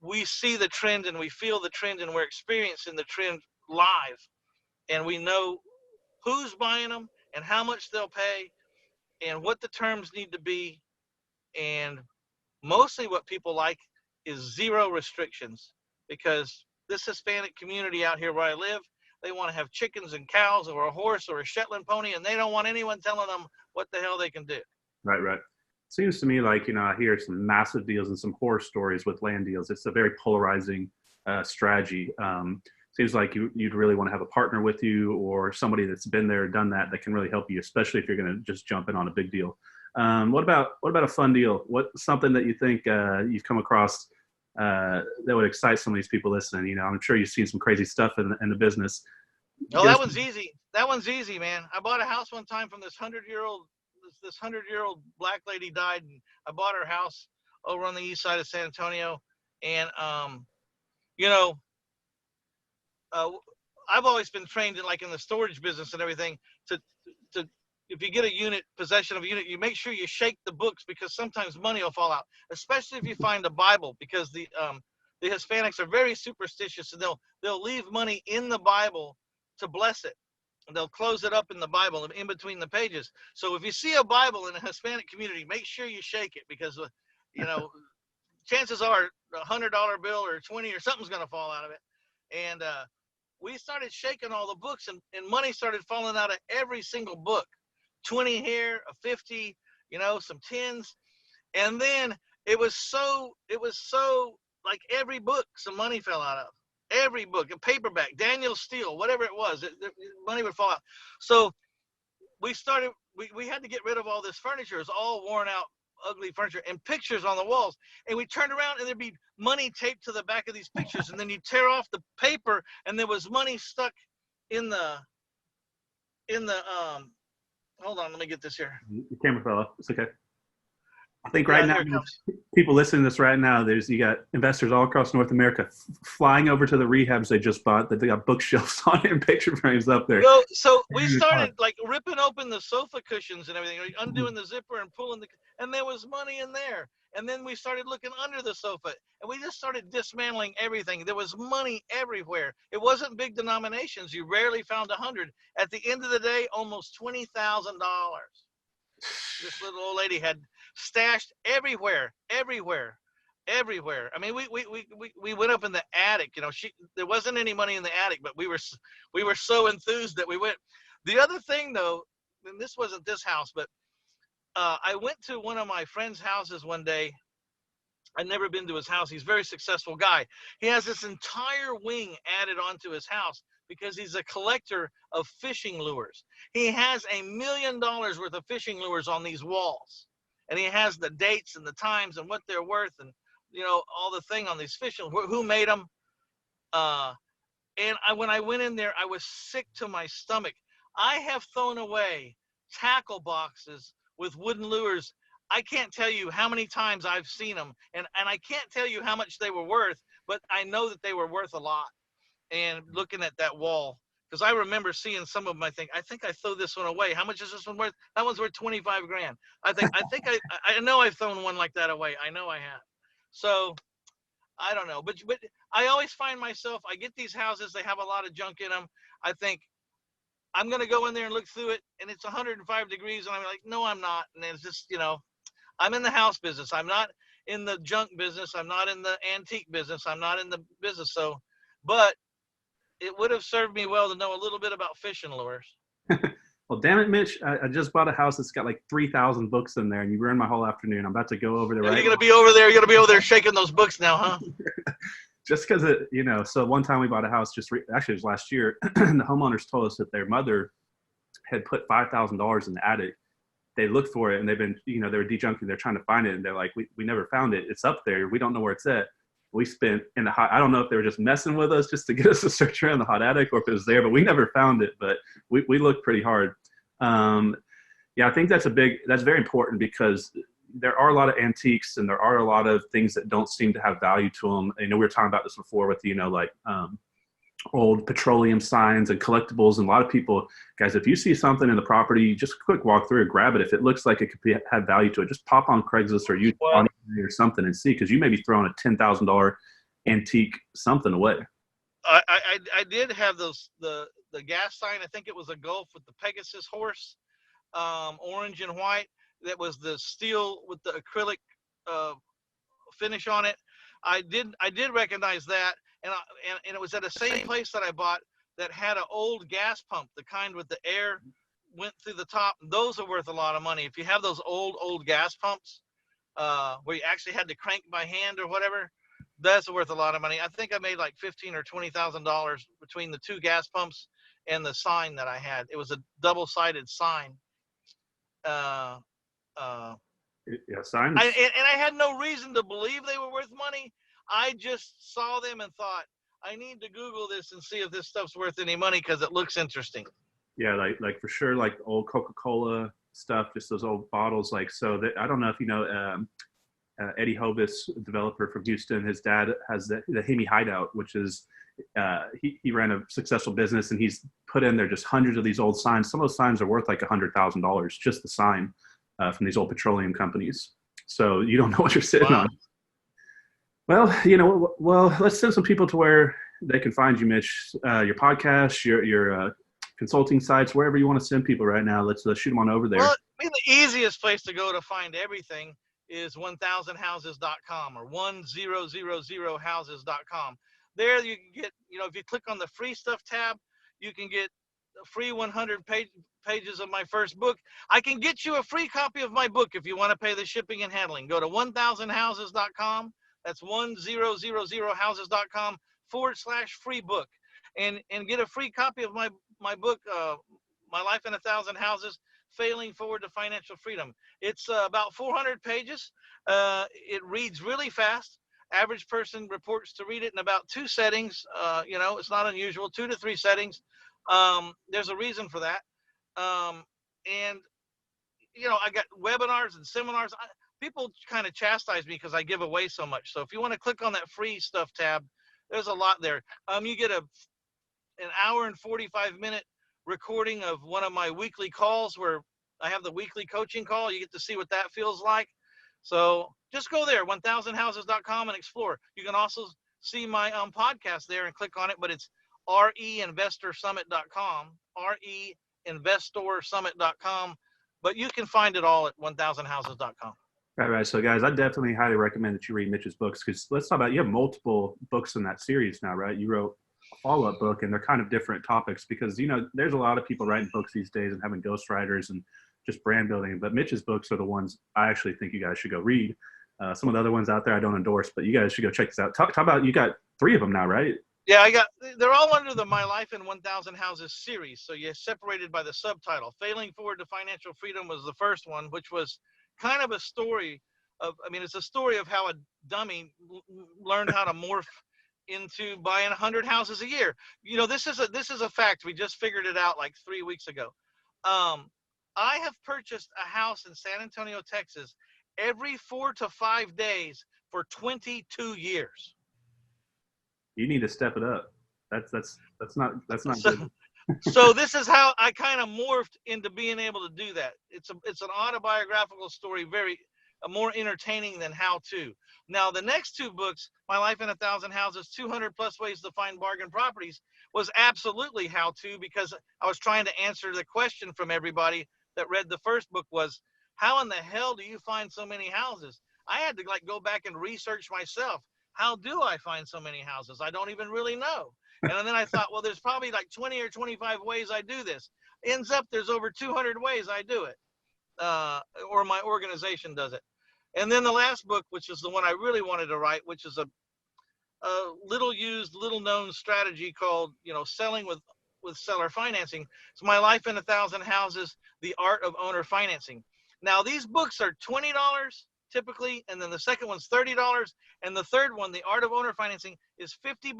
B: we see the trend and we feel the trend, and we're experiencing the trend live, and we know who's buying them and how much they'll pay and what the terms need to be. And mostly what people like is zero restrictions, because this Hispanic community out here where I live, they want to have chickens and cows or a horse or a Shetland pony, and they don't want anyone telling them what the hell they can do.
A: Right. Seems to me like, I hear some massive deals and some horror stories with land deals. It's a very polarizing strategy. Seems like you'd really want to have a partner with you, or somebody that's been there, done that can really help you, especially if you're going to just jump in on a big deal. What about a fun deal? What's something that you think you've come across that would excite some of these people listening? I'm sure you've seen some crazy stuff in the business.
B: Oh, that one's easy. That one's easy, man. I bought a house one time from this 100-year-old black lady died, and I bought her house over on the east side of San Antonio. And I've always been trained in the storage business and everything to if you get possession of a unit, you make sure you shake the books, because sometimes money will fall out, especially if you find a Bible, because the Hispanics are very superstitious, and they'll leave money in the Bible to bless it. And they'll close it up in the Bible in between the pages. So if you see a Bible in a Hispanic community, make sure you shake it, because chances are a $100 bill or 20 or something's going to fall out of it. And we started shaking all the books, and money started falling out of every single book. 20 here, a 50, some 10s. And then it was so like every book some money fell out of. Every book, a paperback, Daniel Steele, whatever it was, money would fall out. So we had to get rid of all this furniture. It was all worn out ugly furniture and pictures on the walls. And we turned around and there'd be money taped to the back of these pictures. And then you tear off the paper and there was money stuck in the, hold on, let me get this here.
A: The camera fell off. It's okay. I think
B: Yeah,
A: right now,
B: here it comes.
A: people listening to this right now, you got investors all across North America flying over to the rehabs they just bought that they got bookshelves on it and picture frames up there.
B: So we started like ripping open the sofa cushions and everything, like undoing the zipper and pulling and there was money in there. And then we started looking under the sofa and we just started dismantling everything. There was money everywhere. It wasn't big denominations. You rarely found 100. At the end of the day, almost $20,000. This little old lady had stashed everywhere. I mean, we went up in the attic. You know, there wasn't any money in the attic, but we were so enthused that we went. The other thing, though, and this wasn't this house, but I went to one of my friend's houses one day. I'd never been to his house. He's a very successful guy. He has this entire wing added onto his house because he's a collector of fishing lures. He has $1 million worth of fishing lures on these walls. And he has the dates and the times and what they're worth and, you know, all the thing on these fishing, who made them. And when I went in there, I was sick to my stomach. I have thrown away tackle boxes with wooden lures. I can't tell you how many times I've seen them. And I can't tell you how much they were worth, but I know that they were worth a lot. And looking at that wall, because I remember seeing some of them, I think I throw this one away. How much is this one worth? That one's worth 25 grand. I know I've thrown one like that away. I know I have. So I don't know, but I always find myself, I get these houses, they have a lot of junk in them. I think I'm going to go in there and look through it and it's 105 degrees. And I'm like, no, I'm not. And it's just, you know, I'm in the house business. I'm not in the junk business. I'm not in the antique business. I'm not in the business. So, but it would have served me well to know a little bit about fishing lures.
A: Well, damn it, Mitch. I just bought a house that's got like 3,000 books in there, and you ruined my whole afternoon. I'm about to go over there. You're
B: going to be over there. You're going to be over there shaking those books now, huh?
A: Just because so one time we bought a house, actually it was last year, and the homeowners told us that their mother had put $5,000 in the attic. They looked for it, and they've been, they were dejunking. They're trying to find it, and they're like, we never found it. It's up there. We don't know where it's at. We spent in the hot, I don't know if they were just messing with us just to get us to search around the hot attic or if it was there, but we never found it, but we looked pretty hard. Yeah, I think that's very important because there are a lot of antiques and there are a lot of things that don't seem to have value to them. We were talking about this before with, old petroleum signs and collectibles. And a lot of people, guys, if you see something in the property, just a quick walk through and grab it. If it looks like it could have value to it, just pop on Craigslist or YouTube or something and see, because you may be throwing a $10,000 antique something away.
B: I did have the gas sign. I think it was a Gulf with the Pegasus horse, orange and white. That was the steel with the acrylic finish on it. I did recognize that. And it was at the same place that I bought that had an old gas pump, the kind with the air went through the top. Those are worth a lot of money. If you have those old gas pumps where you actually had to crank by hand or whatever, that's worth a lot of money. I think I made like $15,000 or $20,000 between the two gas pumps and the sign that I had. It was a double-sided sign.
A: Yeah, signs.
B: And I had no reason to believe they were worth money. I just saw them and thought, I need to Google this and see if this stuff's worth any money because it looks interesting.
A: Yeah, like for sure, like old Coca-Cola stuff, just those old bottles. Like, so that, I don't know if you know Eddie Hovis, developer from Houston. His dad has the Hemi Hideout, which is he ran a successful business, and he's put in there just hundreds of these old signs. Some of those signs are worth like $100,000, just the sign from these old petroleum companies. So you don't know what you're sitting on. Well, let's send some people to where they can find you, Mitch. Your podcast, your consulting sites, wherever you want to send people right now. Let's shoot them on over there.
B: Well, I mean, the easiest place to go to find everything is 1000houses.com or 1000houses.com. There you can get, if you click on the free stuff tab, you can get a free 100 pages of my first book. I can get you a free copy of my book if you want to pay the shipping and handling. Go to 1000houses.com. That's 1000houses.com/free book and get a free copy of my book, My Life in 1,000 Houses, Failing Forward to Financial Freedom. It's about 400 pages. It reads really fast. Average person reports to read it in about 2 settings. It's not unusual, 2 to 3 settings. There's a reason for that. And I got webinars and seminars. People kind of chastise me because I give away so much. So if you want to click on that free stuff tab, there's a lot there. You get an hour and 45-minute recording of one of my weekly calls where I have the weekly coaching call. You get to see what that feels like. So just go there, 1000houses.com, and explore. You can also see my podcast there and click on it, but it's reinvestorsummit.com, reinvestorsummit.com. But you can find it all at 1000houses.com.
A: Right. So, guys, I definitely highly recommend that you read Mitch's books, because let's talk about, you have multiple books in that series now, right? You wrote a follow-up book, and they're kind of different topics because, there's a lot of people writing books these days and having ghostwriters and just brand building. But Mitch's books are the ones I actually think you guys should go read. Some of the other ones out there I don't endorse, but you guys should go check this out. Talk about, you got 3 of them now, right?
B: Yeah, they're all under the My Life in 1000 Houses series. So you're separated by the subtitle. Failing Forward to Financial Freedom was the first one, which was kind of a story it's a story of how a dummy learned how to morph into buying 100 houses a year. This is a fact. We just figured it out like 3 weeks ago. I have purchased a house in San Antonio, Texas, every 4 to 5 days for 22 years.
A: You need to step it up. That's not good.
B: So this is how I kind of morphed into being able to do that. It's an autobiographical story, very more entertaining than how to. Now the next 2 books, My Life in 1000 Houses, 200 plus ways to find bargain properties, was absolutely how to, because I was trying to answer the question from everybody that read the first book was, how in the hell do you find so many houses? I had to go back and research myself. How do I find so many houses? I don't even really know. And then I thought, well, there's probably 20 or 25 ways I do this. Ends up there's over 200 ways I do it, or my organization does it. And then the last book, which is the one I really wanted to write, which is a little used, little known strategy called, selling with seller financing. It's My Life in 1000 Houses, The Art of Owner Financing. Now these books are $20 typically, and then the second one's $30, and the third one, The Art of Owner Financing, is $50.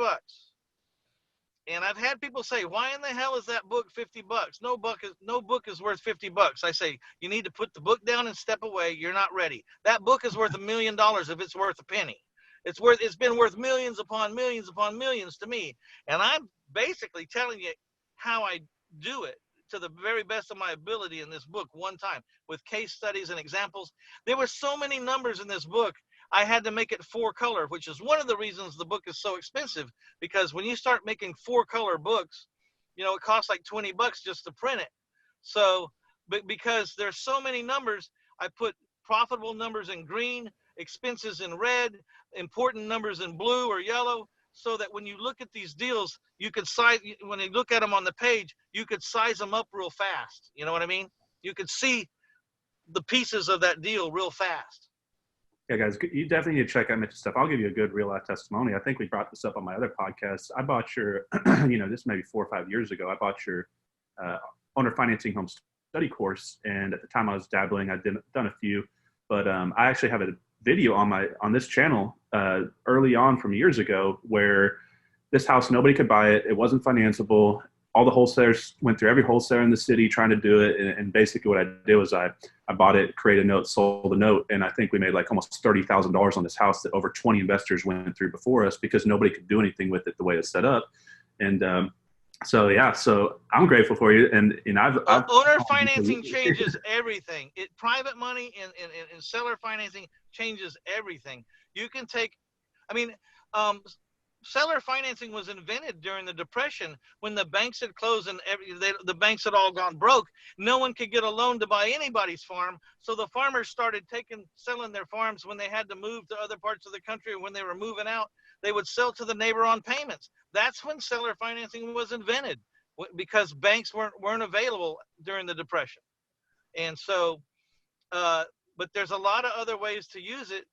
B: And I've had people say, why in the hell is that book $50? No book is worth $50. I say, you need to put the book down and step away. You're not ready. That book is worth $1 million if it's worth a penny. It's been worth millions upon millions upon millions to me. And I'm basically telling you how I do it to the very best of my ability in this book, one time, with case studies and examples. There were so many numbers in this book, I had to make it 4-color, which is one of the reasons the book is so expensive, because when you start making 4-color books, it costs like $20 just to print it. So, but because there's so many numbers, I put profitable numbers in green, expenses in red, important numbers in blue or yellow, so that when you look at these deals, you could when you look at them on the page, you could size them up real fast. You know what I mean? You could see the pieces of that deal real fast.
A: Yeah, guys, you definitely need to check out Mitch's stuff. I'll give you a good real life testimony. I think we brought this up on my other podcast. I bought your, this maybe 4 or 5 years ago, I bought your owner financing home study course. And at the time I was dabbling, I'd done a few, but I actually have a video on this channel early on from years ago where this house, nobody could buy it. It wasn't financeable. All the wholesalers went through every wholesaler in the city trying to do it. And basically what I did was I bought it, created a note, sold the note. And I think we made almost $30,000 on this house that over 20 investors went through before us because nobody could do anything with it the way it's set up. And so I'm grateful for you. And I've
B: owner financing changes everything. Private money and seller financing changes everything. You can take, seller financing was invented during the Depression when the banks had closed and the banks had all gone broke. No one could get a loan to buy anybody's farm. So the farmers started selling their farms when they had to move to other parts of the country, or when they were moving out, they would sell to the neighbor on payments. That's when seller financing was invented, because banks weren't available during the Depression. And so, but there's a lot of other ways to use it.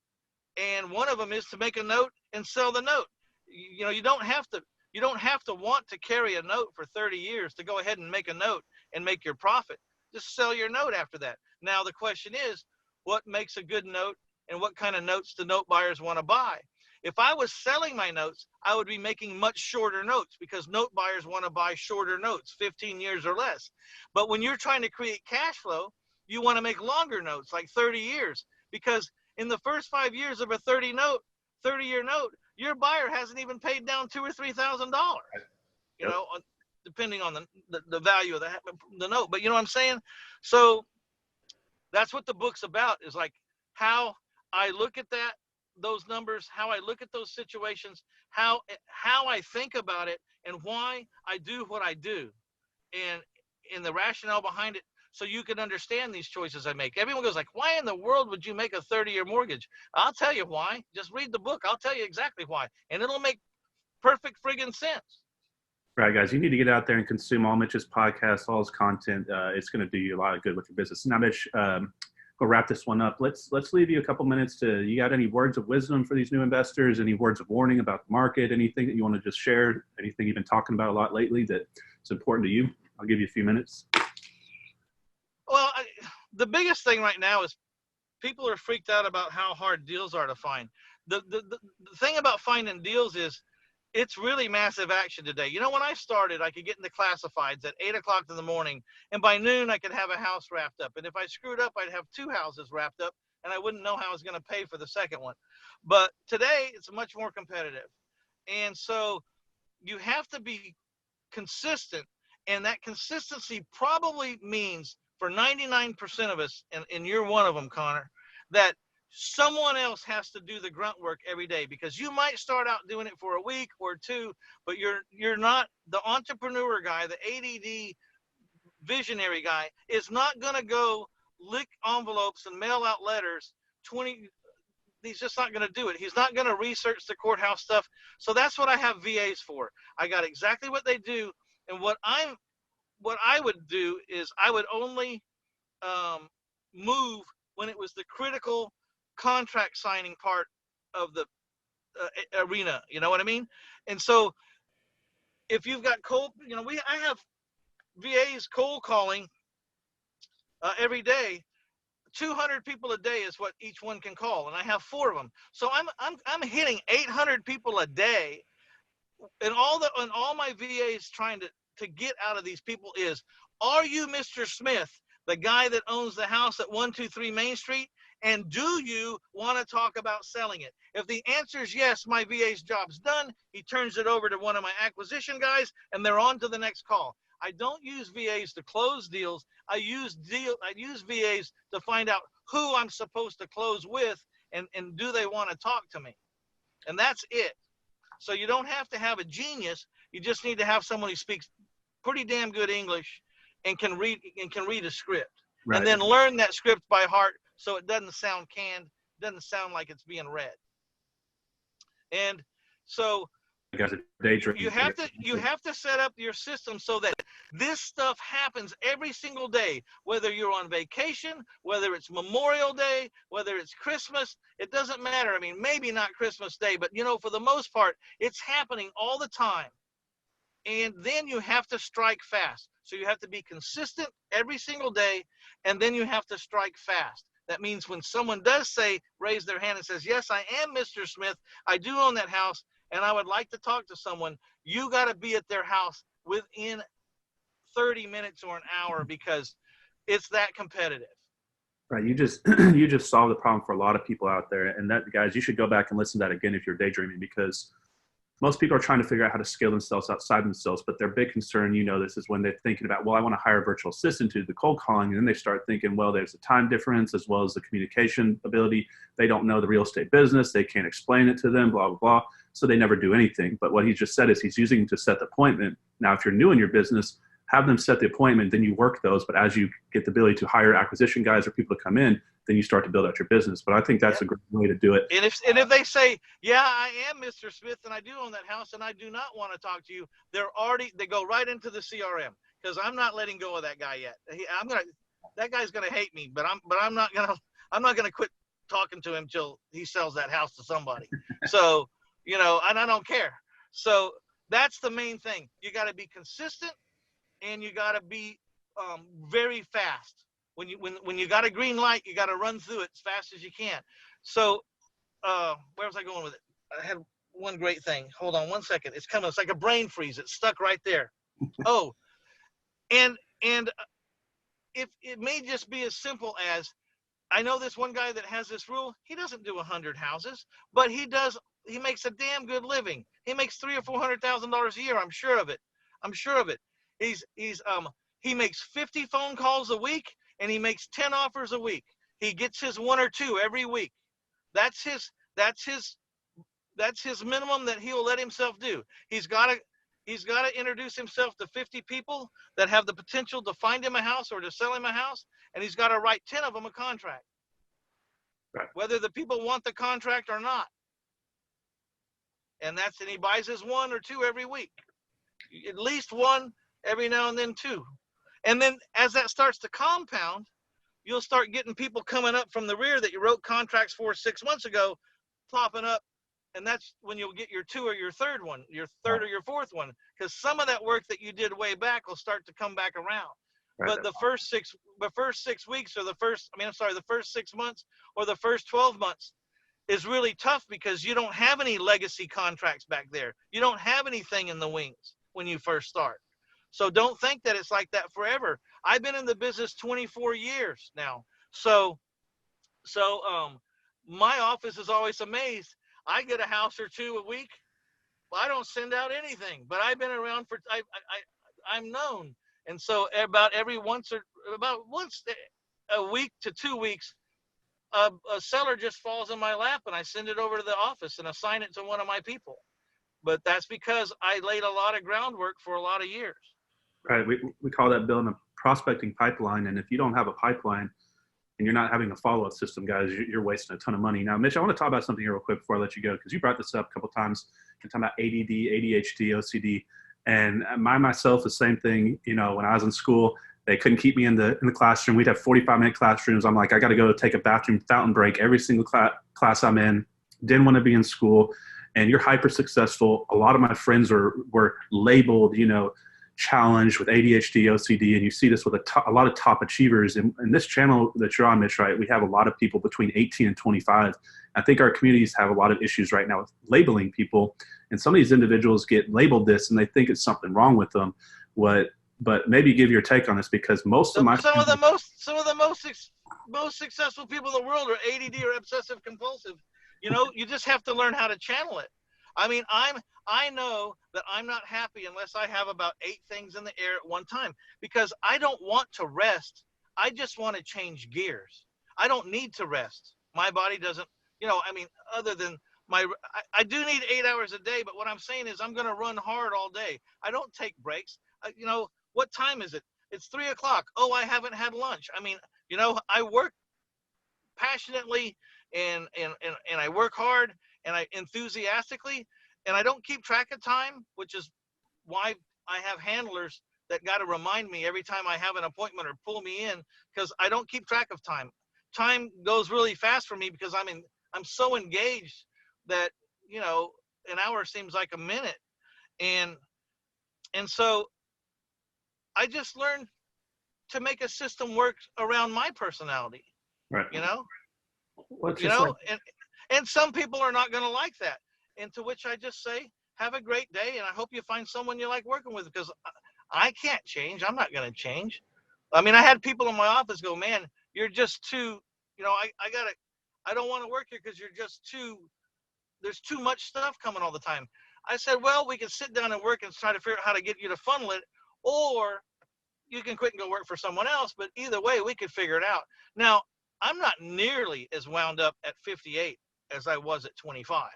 B: And one of them is to make a note and sell the note. You don't have to want to carry a note for 30 years to go ahead and make a note and make your profit. Just sell your note after that. Now the question is, what makes a good note and what kind of notes the note buyers want to buy. If I was selling my notes, I would be making much shorter notes because note buyers want to buy shorter notes, 15 years or less. But when you're trying to create cash flow, you want to make longer notes, like 30 years, because in the first 5 years of a 30-year note, your buyer hasn't even paid down $2,000 or $3,000, you know, depending on the value of the note. But you know what I'm saying? So that's what the book's about, is like how I look at those numbers, how I look at those situations, how I think about it, and why I do what I do, and the rationale behind it, so you can understand these choices I make. Everyone goes like, why in the world would you make a 30-year mortgage? I'll tell you why. Just read the book. I'll tell you exactly why, and it'll make perfect friggin' sense.
A: Right, guys, you need to get out there and consume all Mitch's podcasts, all his content. It's going to do you a lot of good with your business. Now, Mitch, we'll wrap this one up. Let's leave you a couple minutes you got any words of wisdom for these new investors, any words of warning about the market, anything that you want to just share, anything you've been talking about a lot lately that's important to you? I'll give you a few minutes.
B: Well, the biggest thing right now is people are freaked out about how hard deals are to find. The thing about finding deals is it's really massive action today. You know, when I started, I could get into classifieds at 8 o'clock in the morning, and by noon I could have a house wrapped up. And if I screwed up, I'd have 2 houses wrapped up, and I wouldn't know how I was going to pay for the second one. But today it's much more competitive. And so you have to be consistent, and that consistency probably means for 99% of us, and you're one of them, Connor, that someone else has to do the grunt work every day, because you might start out doing it for a week or 2, but you're not the entrepreneur guy. The ADD visionary guy is not going to go lick envelopes and mail out letters 20. He's just not going to do it. He's not going to research the courthouse stuff. So that's what I have VAs for. I got exactly what they do. And what I would do is I would only move when it was the critical contract signing part of the arena. You know what I mean? And so if you've got I have VAs cold calling every day. 200 people a day is what each one can call, and I have 4 of them. So I'm hitting 800 people a day, and all my VAs trying to get out of these people is, are you Mr. Smith, the guy that owns the house at 123 Main Street? And do you want to talk about selling it? If the answer is yes, my VA's job's done. He turns it over to one of my acquisition guys, and they're on to the next call. I don't use VAs to close deals. I use VAs to find out who I'm supposed to close with, and do they want to talk to me? And that's it. So you don't have to have a genius. You just need to have someone who speaks pretty damn good English and can read a script. Right. And then learn that script by heart, so it doesn't sound canned, doesn't sound like it's being read. And so you have to set up your system so that this stuff happens every single day, whether you're on vacation, whether it's Memorial Day, whether it's Christmas. It doesn't matter. I mean, maybe not Christmas Day, but for the most part, it's happening all the time. And then you have to strike fast. So you have to be consistent every single day, and then you have to strike fast. That means when someone does raise their hand and says, yes, I am Mr. Smith, I do own that house, and I would like to talk to someone, you got to be at their house within 30 minutes or an hour, because it's that competitive.
A: Right. You just solved the problem for a lot of people out there. And that, guys, you should go back and listen to that again if you're daydreaming, because most people are trying to figure out how to scale themselves outside themselves, but their big concern, this is when they're thinking about, well, I want to hire a virtual assistant to do the cold calling. And then they start thinking, well, there's a time difference as well as the communication ability. They don't know the real estate business. They can't explain it to them, blah, blah, blah. So they never do anything. But what he just said is he's using to set the appointment. Now, if you're new in your business, have them set the appointment, then you work those. But as you get the ability to hire acquisition guys or people to come in, then you start to build out your business. But I think that's a great way to do it.
B: And if they say, yeah, I am Mr. Smith and I do own that house and I do not want to talk to you, they go right into the CRM, because I'm not letting go of that guy yet. That guy's gonna hate me, but I'm not gonna quit talking to him till he sells that house to somebody. So and I don't care. So that's the main thing. You got to be consistent, and you got to be very fast. When you got a green light, you got to run through it as fast as you can. So where was I going with it? I had one great thing. Hold on one second. It's coming. It's like a brain freeze. It's stuck right there. Oh, and if it may just be as simple as, I know this one guy that has this rule. He doesn't do 100 houses, but he does. He makes a damn good living. He makes $300,000 or $400,000 a year. I'm sure of it. I'm sure of it. He makes 50 phone calls a week, and he makes 10 offers a week. He gets his 1 or 2 every week. That's his minimum that he'll let himself do. He's got to introduce himself to 50 people that have the potential to find him a house or to sell him a house, and he's got to write 10 of them a contract,
A: Right.
B: whether the people want the contract or not. And he buys his 1 or 2 every week, at least 1 every now and then 2. And then as that starts to compound, you'll start getting people coming up from the rear that you wrote contracts for 6 months ago, popping up. And that's when you'll get your 2 or your 3rd one, your 3rd or your 4th one, because some of that work that you did way back will start to come back around.
A: Right.
B: But the first 6 weeks, or the first 6 months or the first 12 months is really tough, because you don't have any legacy contracts back there. You don't have anything in the wings when you first start. So don't think that it's like that forever. I've been in the business 24 years now. So my office is always amazed. I get a house or 2 a week. I don't send out anything, but I've been around for, I'm known. And so about once a week to 2 weeks, a seller just falls in my lap, and I send it over to the office and assign it to one of my people. But that's because I laid a lot of groundwork for a lot of years.
A: Right. We call that building a prospecting pipeline. And if you don't have a pipeline and you're not having a follow-up system, guys, you're wasting a ton of money. Now, Mitch, I want to talk about something here real quick before I let you go, because you brought this up a couple of times. You're talking about ADD, ADHD, OCD. And myself, the same thing. You know, when I was in school, they couldn't keep me in the classroom. We'd have 45-minute classrooms. I'm like, I got to go take a bathroom fountain break every single class I'm in. Didn't want to be in school. And you're hyper successful. A lot of my friends were labeled, you know, challenged with ADHD, OCD, and you see this with a lot of top achievers. And this channel that you're on, Mitch, right, we have a lot of people between 18 and 25. I think our communities have a lot of issues right now with labeling people. And some of these individuals get labeled this, and they think it's something wrong with them. But maybe give your take on this, because some of
B: the most successful people in the world are ADD or obsessive compulsive. You know, you just have to learn how to channel it. I mean, I know that I'm not happy unless I have about 8 things in the air at one time, because I don't want to rest. I just want to change gears. I don't need to rest. My body doesn't, you know, I mean, other than I do need 8 hours a day, but what I'm saying is I'm going to run hard all day. I don't take breaks. You know, what time is it? It's 3 o'clock. Oh, I haven't had lunch. I mean, you know, I work passionately and I work hard and I enthusiastically, and I don't keep track of time, which is why I have handlers that got to remind me every time I have an appointment or pull me in, because I don't keep track of time. Time goes really fast for me because I'm so engaged that, you know, an hour seems like a minute. And so I just learned to make a system work around my personality,
A: right.
B: You know,
A: Like,
B: and some people are not going to like that. And to which I just say, have a great day. And I hope you find someone you like working with, because I can't change. I'm not going to change. I mean, I had people in my office go, man, you're just too, you know, I don't want to work here because you're just there's too much stuff coming all the time. I said, well, we can sit down and work and try to figure out how to get you to funnel it, or you can quit and go work for someone else. But either way, we could figure it out. Now, I'm not nearly as wound up at 58 as I was at 25.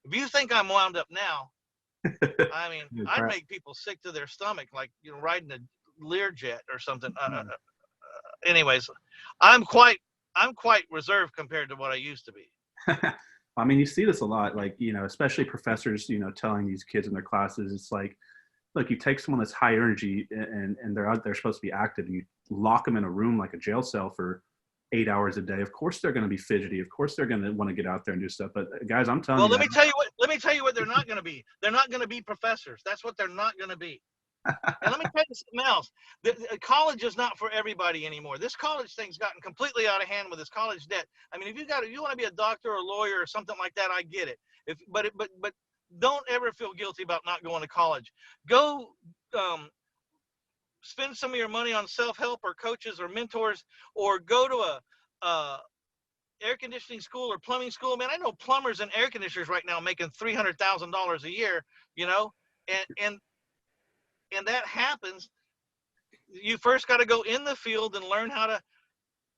B: If you think I'm wound up now, I mean, I'd make people sick to their stomach, like, you know, riding a Learjet or something. Anyways, I'm quite reserved compared to what I used to be.
A: I mean, you see this a lot, like, you know, especially professors, you know, telling these kids in their classes, it's like, look, you take someone that's high energy and they're out there supposed to be active, and you lock them in a room like a jail cell for 8 hours a day. Of course they're going to be fidgety. Of course they're going to want to get out there and do stuff. But guys, I'm telling you.
B: Let me tell you what they're not going to be. They're not going to be professors. That's what they're not going to be. And let me tell you something else. College is not for everybody anymore. This college thing's gotten completely out of hand with this college debt. I mean, if you want to be a doctor or a lawyer or something like that, I get it. But don't ever feel guilty about not going to college. Go spend some of your money on self-help or coaches or mentors, or go to a air conditioning school or plumbing school. Man, I know plumbers and air conditioners right now making $300,000 a year, you know, and that happens. You first got to go in the field and learn how to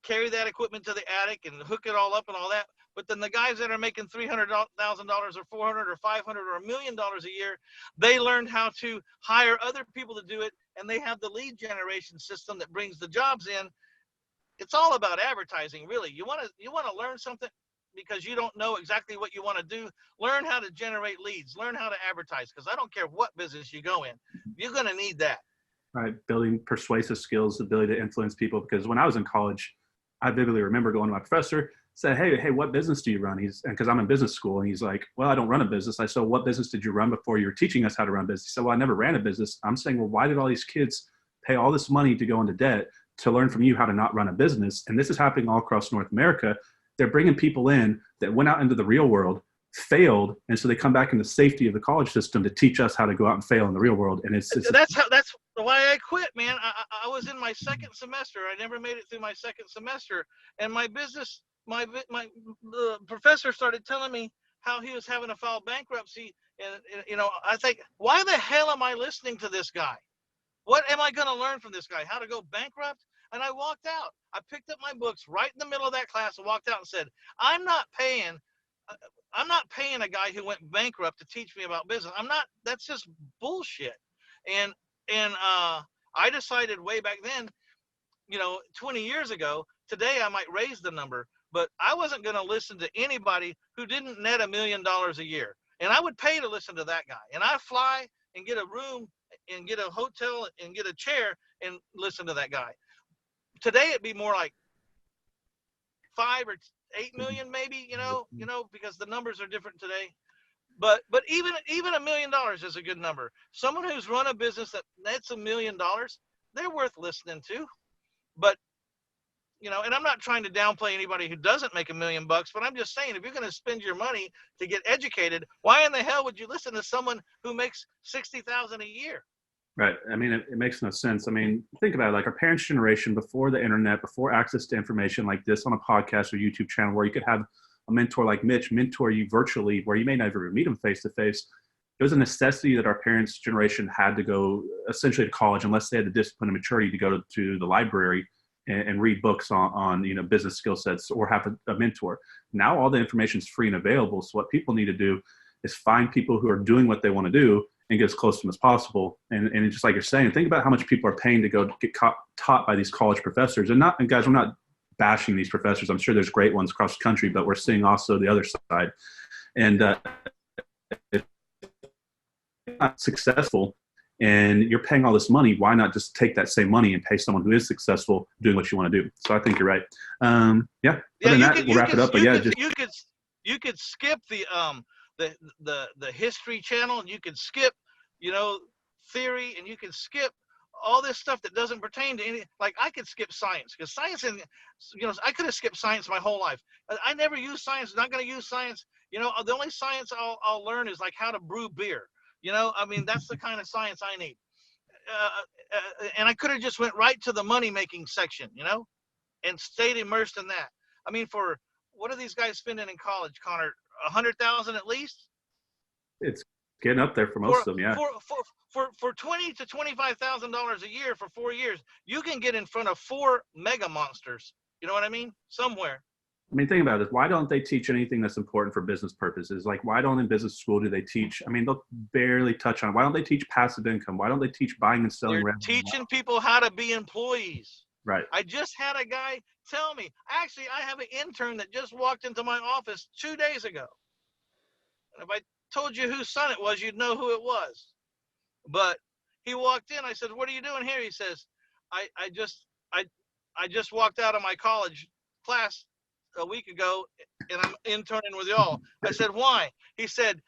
B: carry that equipment to the attic and hook it all up and all that. But then the guys that are making $300,000 or $400,000 or $500,000 or $1 million a year, they learned how to hire other people to do it, and they have the lead generation system that brings the jobs in. It's all about advertising, really. You want to learn something because you don't know exactly what you want to do. Learn how to generate leads. Learn how to advertise, because I don't care what business you go in, you're going to need that.
A: Right, building persuasive skills, the ability to influence people. Because when I was in college, I vividly remember going to my professor, said, hey, what business do you run? Because I'm in business school, and he's like, well, I don't run a business. I said, what business did you run before you were teaching us how to run business? He said, well, I never ran a business. I'm saying, well, why did all these kids pay all this money to go into debt to learn from you how to not run a business? And this is happening all across North America. They're bringing people in that went out into the real world, failed, and so they come back in the safety of the college system to teach us how to go out and fail in the real world. And
B: that's why I quit, man. I was in my second semester. I never made it through my second semester, and my professor started telling me how he was having to file bankruptcy, and I think, why the hell am I listening to this guy? What am I going to learn from this guy? How to go bankrupt? And I walked out. I picked up my books right in the middle of that class and walked out and said, I'm not paying a guy who went bankrupt to teach me about business. That's just bullshit. And I decided way back then, 20 years ago, today I might raise the number, but I wasn't going to listen to anybody who didn't net $1 million a year. And I would pay to listen to that guy. And I fly and get a room and get a hotel and get a chair and listen to that guy. Today it'd be more like 5 or 8 million, maybe, because the numbers are different today. But even $1 million is a good number. Someone who's run a business that nets $1 million, they're worth listening to. But and I'm not trying to downplay anybody who doesn't make $1 million, but I'm just saying, if you're going to spend your money to get educated, why in the hell would you listen to someone who makes $60,000 a year?
A: Right. I mean, it makes no sense. I mean, think about it, like our parents' generation, before the internet, before access to information like this on a podcast or YouTube channel, where you could have a mentor like Mitch mentor you virtually, where you may never meet him face to face. It was a necessity that our parents' generation had to go essentially to college, unless they had the discipline and maturity to go to the library and read books on business skill sets, or have a mentor. Now all the information is free and available. So what people need to do is find people who are doing what they want to do and get as close to them as possible. And just like you're saying, think about how much people are paying to go get taught by these college professors. And guys, we're not bashing these professors. I'm sure there's great ones across the country, but we're seeing also the other side. And if you're not successful and you're paying all this money, why not just take that same money and pay someone who is successful doing what you want to do? So I think you're right. Other than that, we'll wrap it up. But
B: you could skip the history channel, and you could skip, theory, and you can skip all this stuff that doesn't pertain to any. Like, I could skip science, because science, and I could have skipped science my whole life. I never use science. Not going to use science. The only science I'll learn is like how to brew beer. That's the kind of science I need. And I could have just went right to the money making section, and stayed immersed in that. I mean, for what are these guys spending in college, Connor? $100,000 at least.
A: It's getting up there for most of them, yeah.
B: For $20,000 to $25,000 a year for 4 years, you can get in front of 4 mega monsters. You know what I mean? Somewhere.
A: I mean, think about it. Why don't they teach anything that's important for business purposes? Like, why don't in business school do they teach? I mean, they'll barely touch on it. Why don't they teach passive income? Why don't they teach buying and selling?
B: They're teaching people how to be employees.
A: Right.
B: I just had a guy tell me, actually, I have an intern that just walked into my office 2 days ago. And if I told you whose son it was, you'd know who it was. But he walked in. I said, what are you doing here? He says, I just walked out of my college class a week ago, and I'm interning with y'all. I said, why? He said,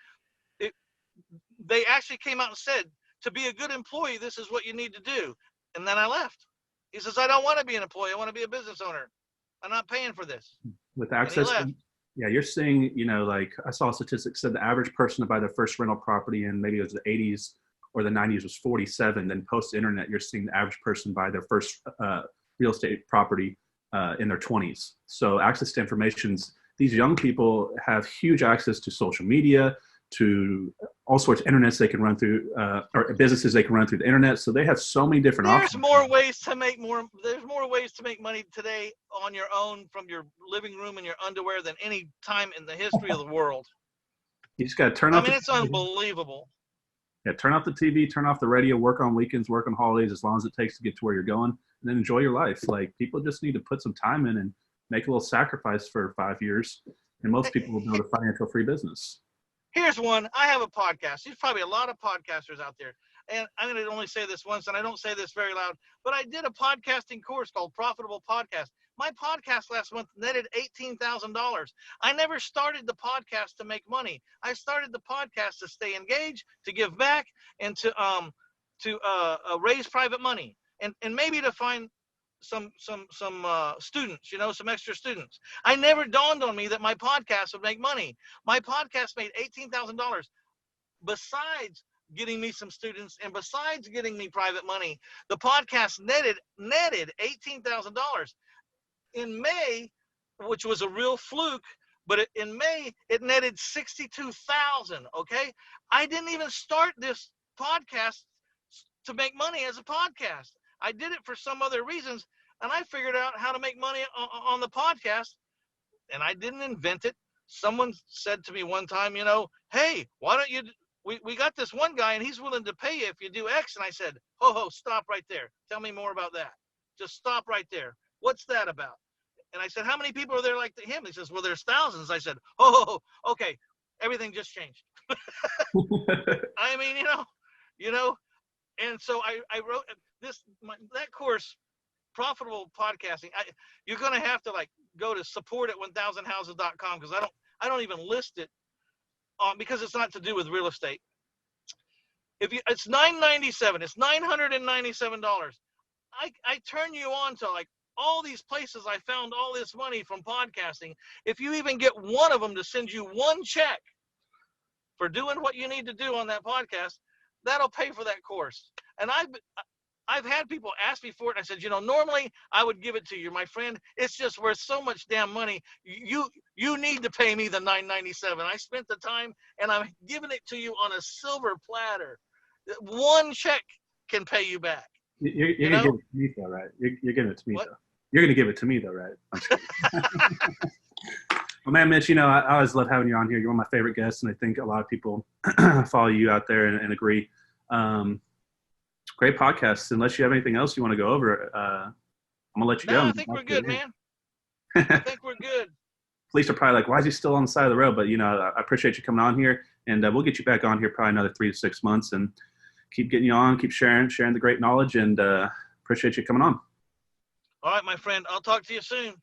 B: they actually came out and said, to be a good employee, this is what you need to do. And then I left. He says, I don't want to be an employee. I want to be a business owner. I'm not paying for this.
A: With
B: And he
A: access,
B: left.
A: yeah, you're seeing, like I saw statistics said the average person to buy their first rental property in maybe it was the 80s or the 90s was 47. Then post internet, you're seeing the average person buy their first real estate property in their 20s. So access to information's, these young people have huge access to social media, to all sorts of internets they can run through, or businesses they can run through the internet. So they have so many different options.
B: There's more ways to make money today on your own from your living room and your underwear than any time in the history of the world.
A: You just got to turn off.
B: I mean, it's unbelievable.
A: Yeah, turn off the TV, turn off the radio, work on weekends, work on holidays, as long as it takes to get to where you're going, and then enjoy your life. Like, people just need to put some time in and make a little sacrifice for 5 years, and most people will build a financial free business.
B: Here's one. I have a podcast. There's probably a lot of podcasters out there. And I'm going to only say this once, and I don't say this very loud, but I did a podcasting course called Profitable Podcast. My podcast last month netted $18,000. I never started the podcast to make money. I started the podcast to stay engaged, to give back, and to raise private money, and maybe to find some students, some extra students. I never dawned on me that my podcast would make money. My podcast made $18,000 besides getting me some students and besides getting me private money. The podcast netted $18,000 in May, which was a real fluke, but in May it netted $62,000. Okay. I didn't even start this podcast to make money as a podcast. I did it for some other reasons, and I figured out how to make money on the podcast, and I didn't invent it. Someone said to me one time, hey, why don't you, we got this one guy, and he's willing to pay you if you do X. And I said, stop right there. Tell me more about that. Just stop right there. What's that about? And I said, how many people are there like him? He says, well, there's thousands. I said, okay. Everything just changed. I mean, and so I wrote that course, Profitable Podcasting. You're going to have to go to support@1000houses.com, because I don't even list it because it's not to do with real estate. It's $997. It's $997. I turn you on to all these places I found all this money from podcasting. If you even get one of them to send you one check for doing what you need to do on that podcast, that'll pay for that course. And I've had people ask me for it. And I said, normally I would give it to you, my friend. It's just worth so much damn money. You need to pay me the $997. I spent the time, and I'm giving it to you on a silver platter. One check can pay you back.
A: You're going to give it to me, though, right? You're giving it to me, though. You're going to give it to me, though, right? Well, man, Mitch, I always love having you on here. You're one of my favorite guests, and I think a lot of people follow you out there and agree. Great podcast. Unless you have anything else you want to go over, I'm going to let you go.
B: I think we're good, man. I think we're good.
A: Police are probably like, why is he still on the side of the road? But, I appreciate you coming on here, and we'll get you back on here probably another 3 to 6 months, and keep getting you on, keep sharing the great knowledge, and appreciate you coming on.
B: All right, my friend. I'll talk to you soon.